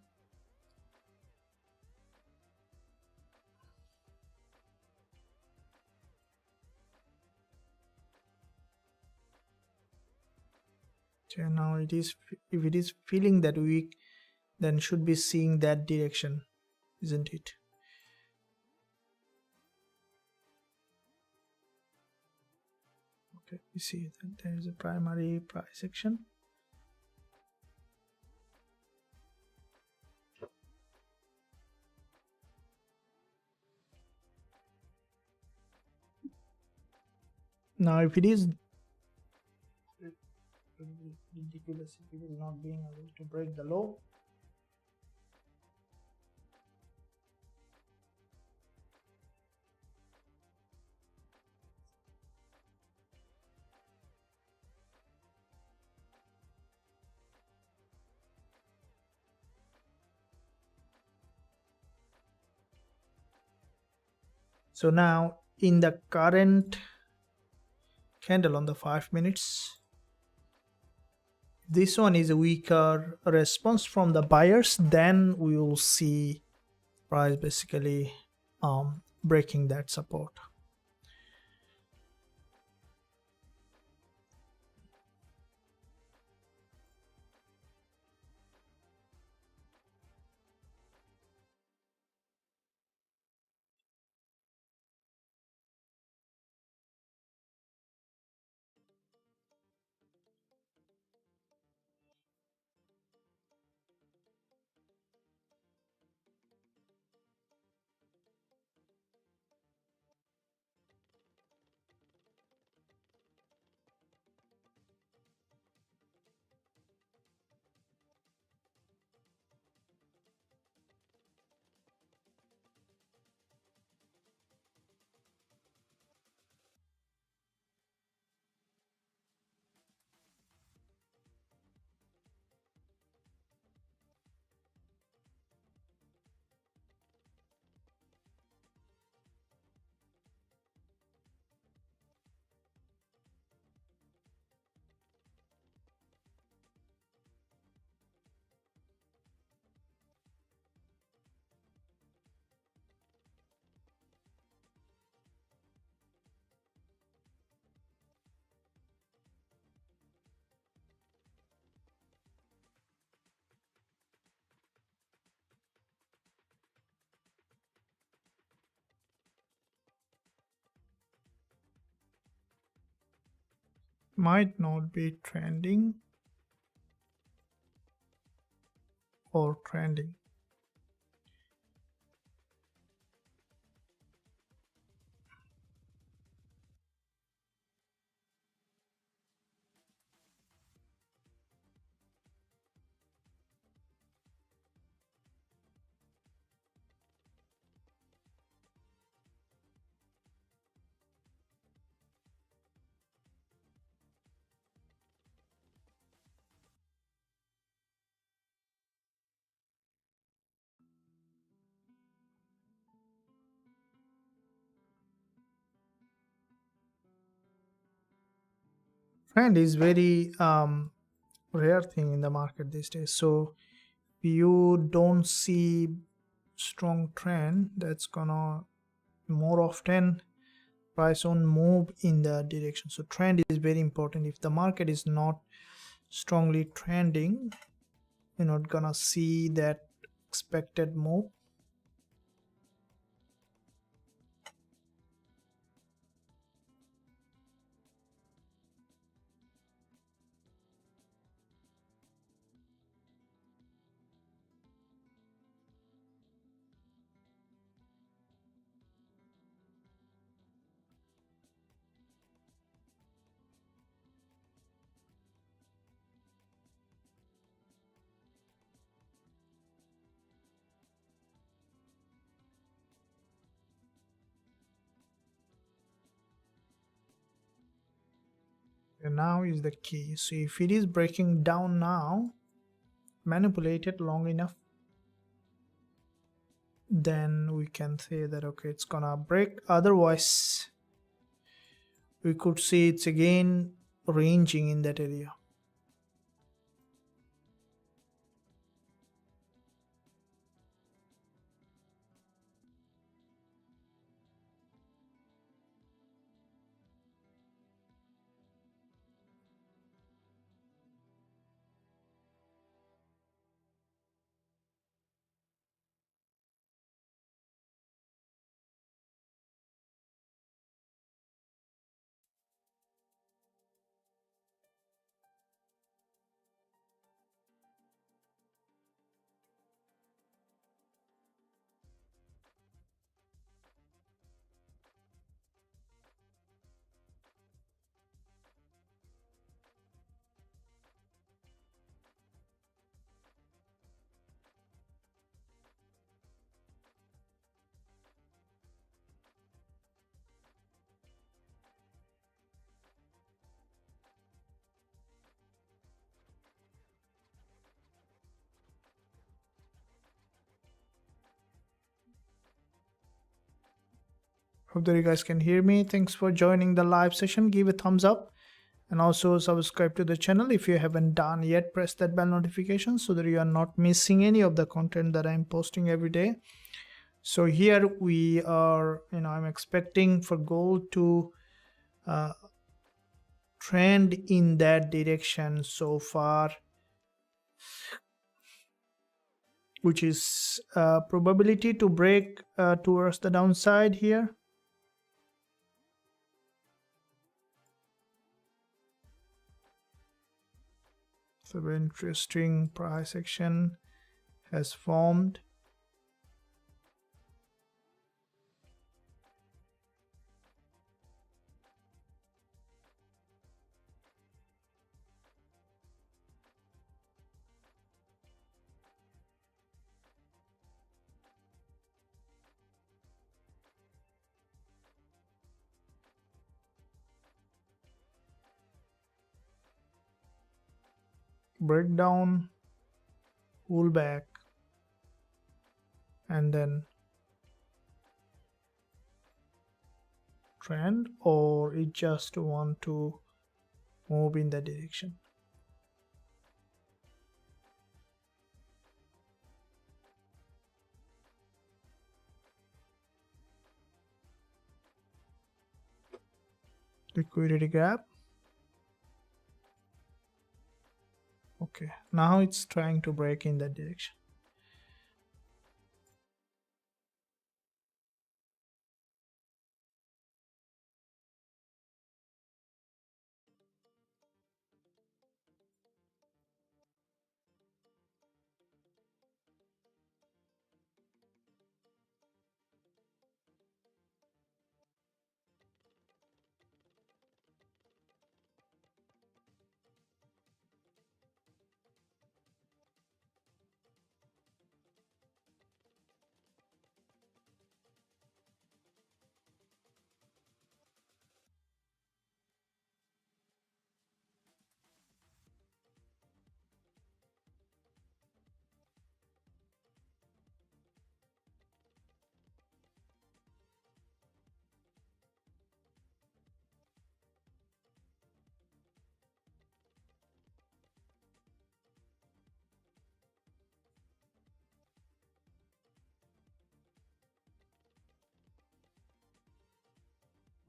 So now it is, if it is feeling that weak, then should be seeing that direction, isn't it? Okay, we see that there is a primary price action. Now if it is ridiculous, if it is not being able to break the low, so now in the current candle on the 5 minutes, this one is a weaker response from the buyers, then we will see price basically breaking that support. Might not be trending or trending. Trend is very rare thing in the market these days. So you don't see strong trend, that's gonna more often price on move in the direction. So trend is very important. If the market is not strongly trending, you're not gonna see that expected move. And now is the key. So if it is breaking down now, manipulate it long enough, then we can say that okay, it's gonna break. Otherwise we could see it's again ranging in that area. Hope that you guys can hear me. Thanks for joining the live session. Give a thumbs up and also subscribe to the channel if you haven't done yet. Press that bell notification so that you are not missing any of the content that I'm posting every day. So here we are, I'm expecting for gold to trend in that direction so far, which is probability to break towards the downside here. So very interesting price action has formed. Breakdown, pullback, and then trend, or it just want to move in that direction. Liquidity gap. Okay, now it's trying to break in that direction.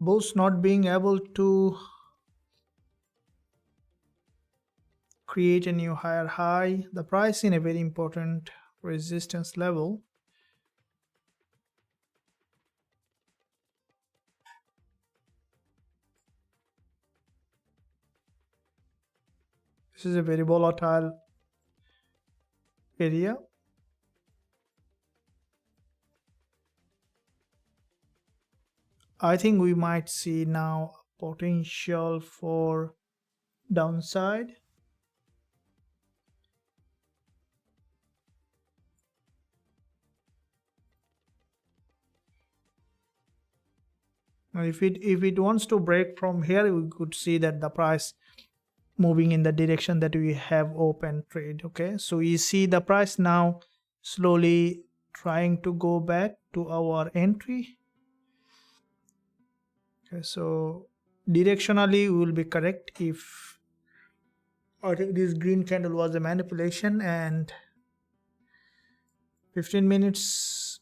bulls not being able to create a new higher high, the price in a very important resistance level. This is a very volatile area. I think we might see now potential for downside. If it wants to break from here, we could see that the price moving in the direction that we have open trade. Okay, so you see the price now slowly trying to go back to our entry. Okay, so directionally we will be correct if I think this green candle was a manipulation, and 15 minutes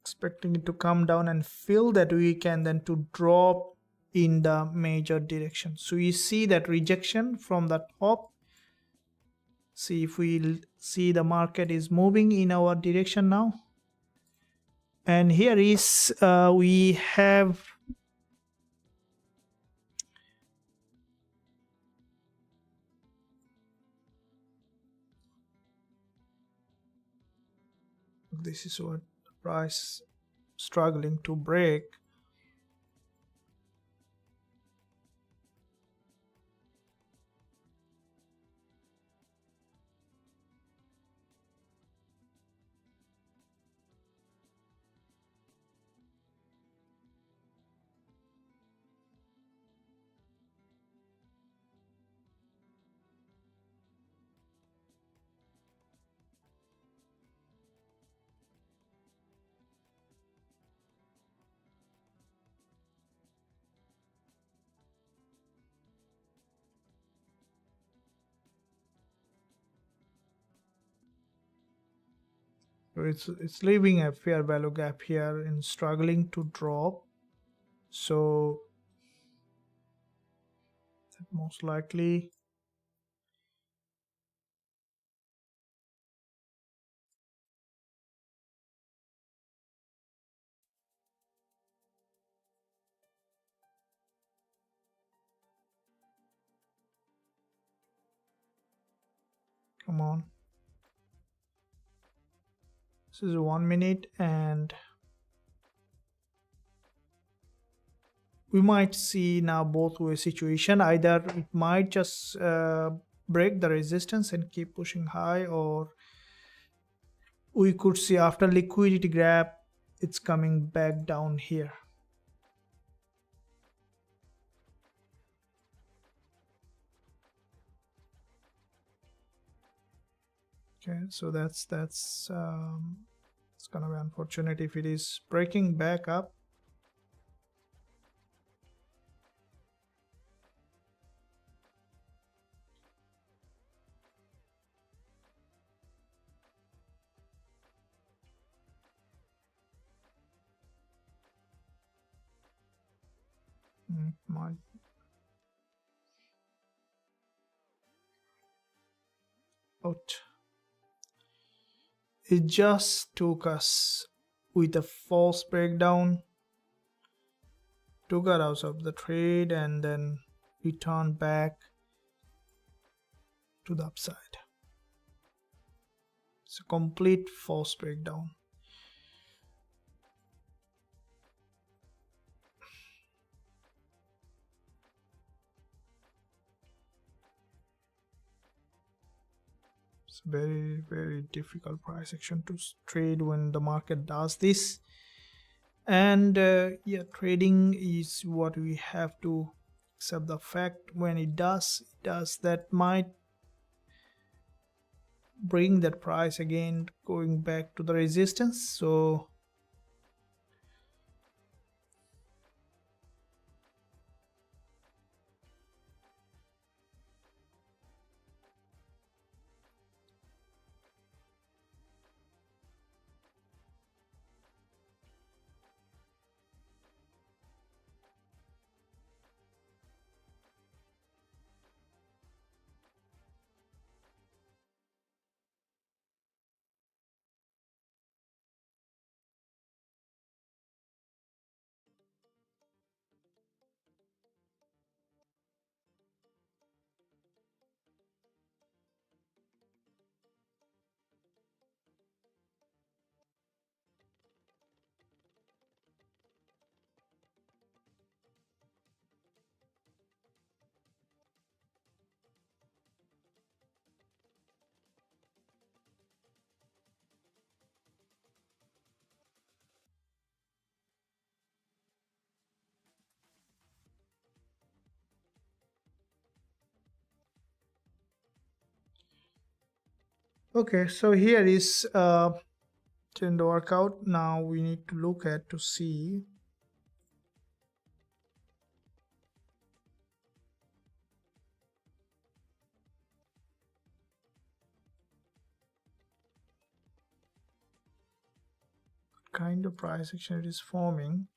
expecting it to come down and fill that week and then to drop in the major direction. So you see that rejection from the top. See if we see the market is moving in our direction now, and here is we have this is what the price struggling to break. So it's leaving a fair value gap here and struggling to drop. So most likely come on. This is 1 minute, and we might see now both way situation. Either it might just break the resistance and keep pushing high, or we could see after liquidity grab it's coming back down here. Okay, so that's it's gonna be unfortunate if it is breaking back up. Might out. It just took us with a false breakdown, took us out of the trade, and then returned back to the upside. It's a complete false breakdown. It's a very, very difficult price action to trade when the market does this. And yeah, trading is what we have to accept the fact. When it does that might bring that price again going back to the resistance. So Okay, so here is trend workout. Now we need to look at to see what kind of price action it is forming.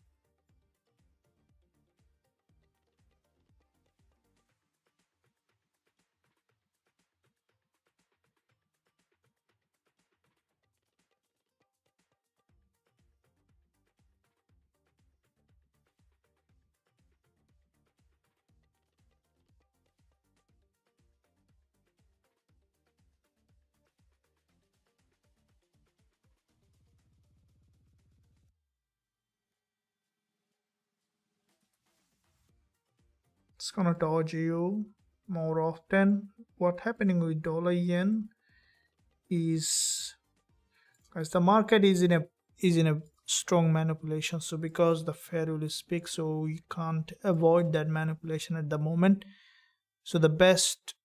It's gonna dodge you more often. What happening with dollar yen is, as the market is in a strong manipulation, so because the Fed will speak, so we can't avoid that manipulation at the moment. So the best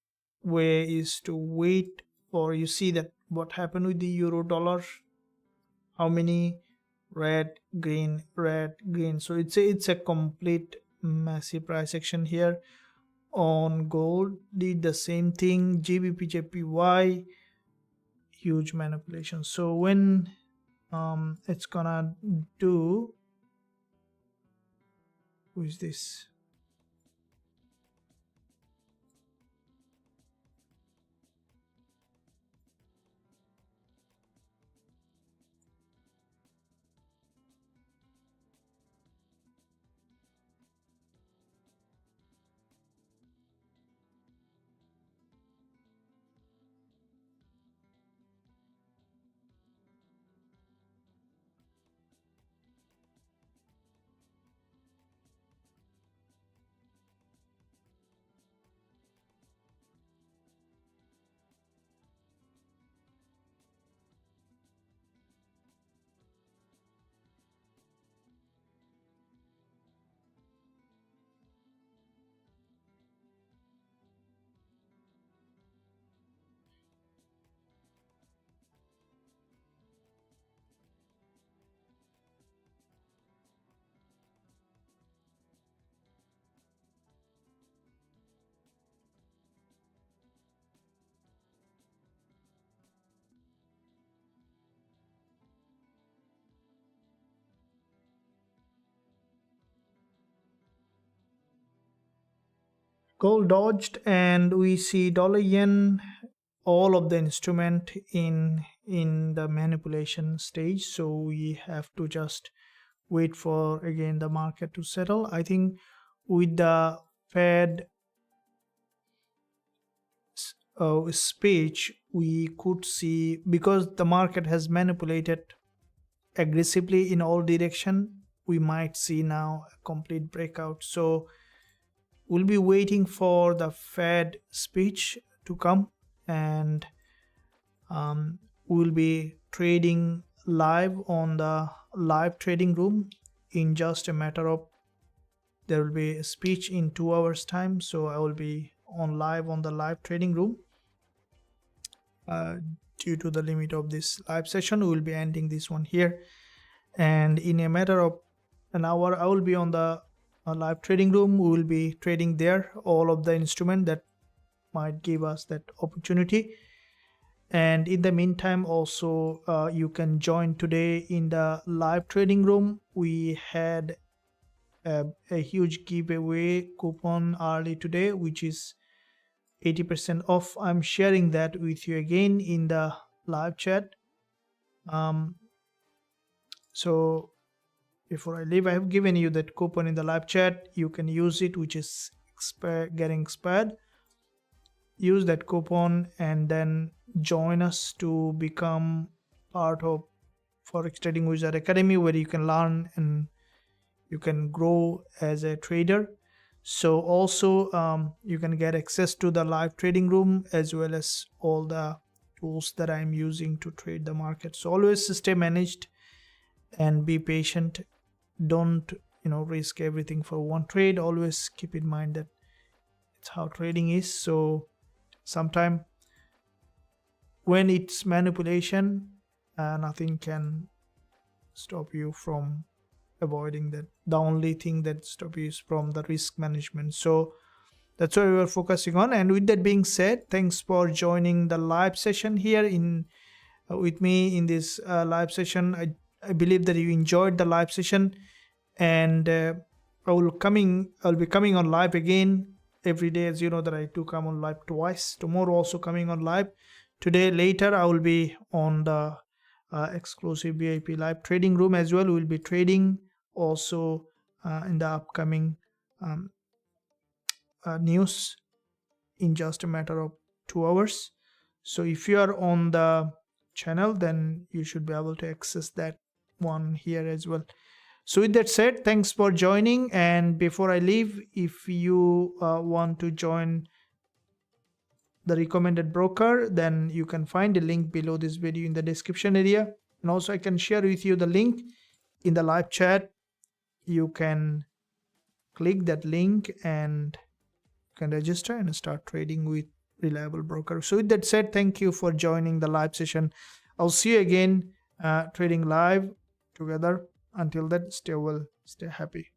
way is to wait for, you see that what happened with the euro dollar, how many red green red green, so it's a complete massive price action here. On gold did the same thing, GBPJPY, huge manipulation. So when it's gonna do, who is this? Gold dodged, and we see dollar yen, all of the instrument in the manipulation stage, so we have to just wait for again the market to settle. I think with the Fed speech, we could see, because the market has manipulated aggressively in all direction, we might see now a complete breakout. So we'll be waiting for the Fed speech to come, and we'll be trading live on the live trading room in just a matter of, there will be a speech in 2 hours time, so I will be on live on the live trading room. Due to the limit of this live session, we will be ending this one here, and in a matter of an hour I will be on the live trading room. We will be trading there all of the instrument that might give us that opportunity. And in the meantime also, you can join today in the live trading room. We had a huge giveaway coupon early today, which is 80% off. I'm sharing that with you again in the live chat. So before I leave, I have given you that coupon in the live chat. You can use it, which is getting expired. Use that coupon and then join us to become part of Forex Trading Wizard Academy, where you can learn and you can grow as a trader. So also you can get access to the live trading room as well as all the tools that I'm using to trade the market. So always stay managed and be patient. Don't risk everything for one trade. Always keep in mind that it's how trading is. So sometime when it's manipulation, nothing can stop you from avoiding that. The only thing that stops you is from the risk management. So that's what we were focusing on. And with that being said, thanks for joining the live session here in with me in this live session. I believe that you enjoyed the live session, and I'll be coming on live again every day. As you know that I do come on live twice. Tomorrow also coming on live. Today later I will be on the exclusive VIP live trading room as well. We'll be trading also in the upcoming news in just a matter of 2 hours. So if you are on the channel, then you should be able to access that one here as well. So with that said, thanks for joining. And before I leave, if you want to join the recommended broker, then you can find the link below this video in the description area. And also I can share with you the link in the live chat. You can click that link and you can register and start trading with reliable broker. So with that said, thank you for joining the live session. I'll see you again trading live together. Until then, stay well, stay happy.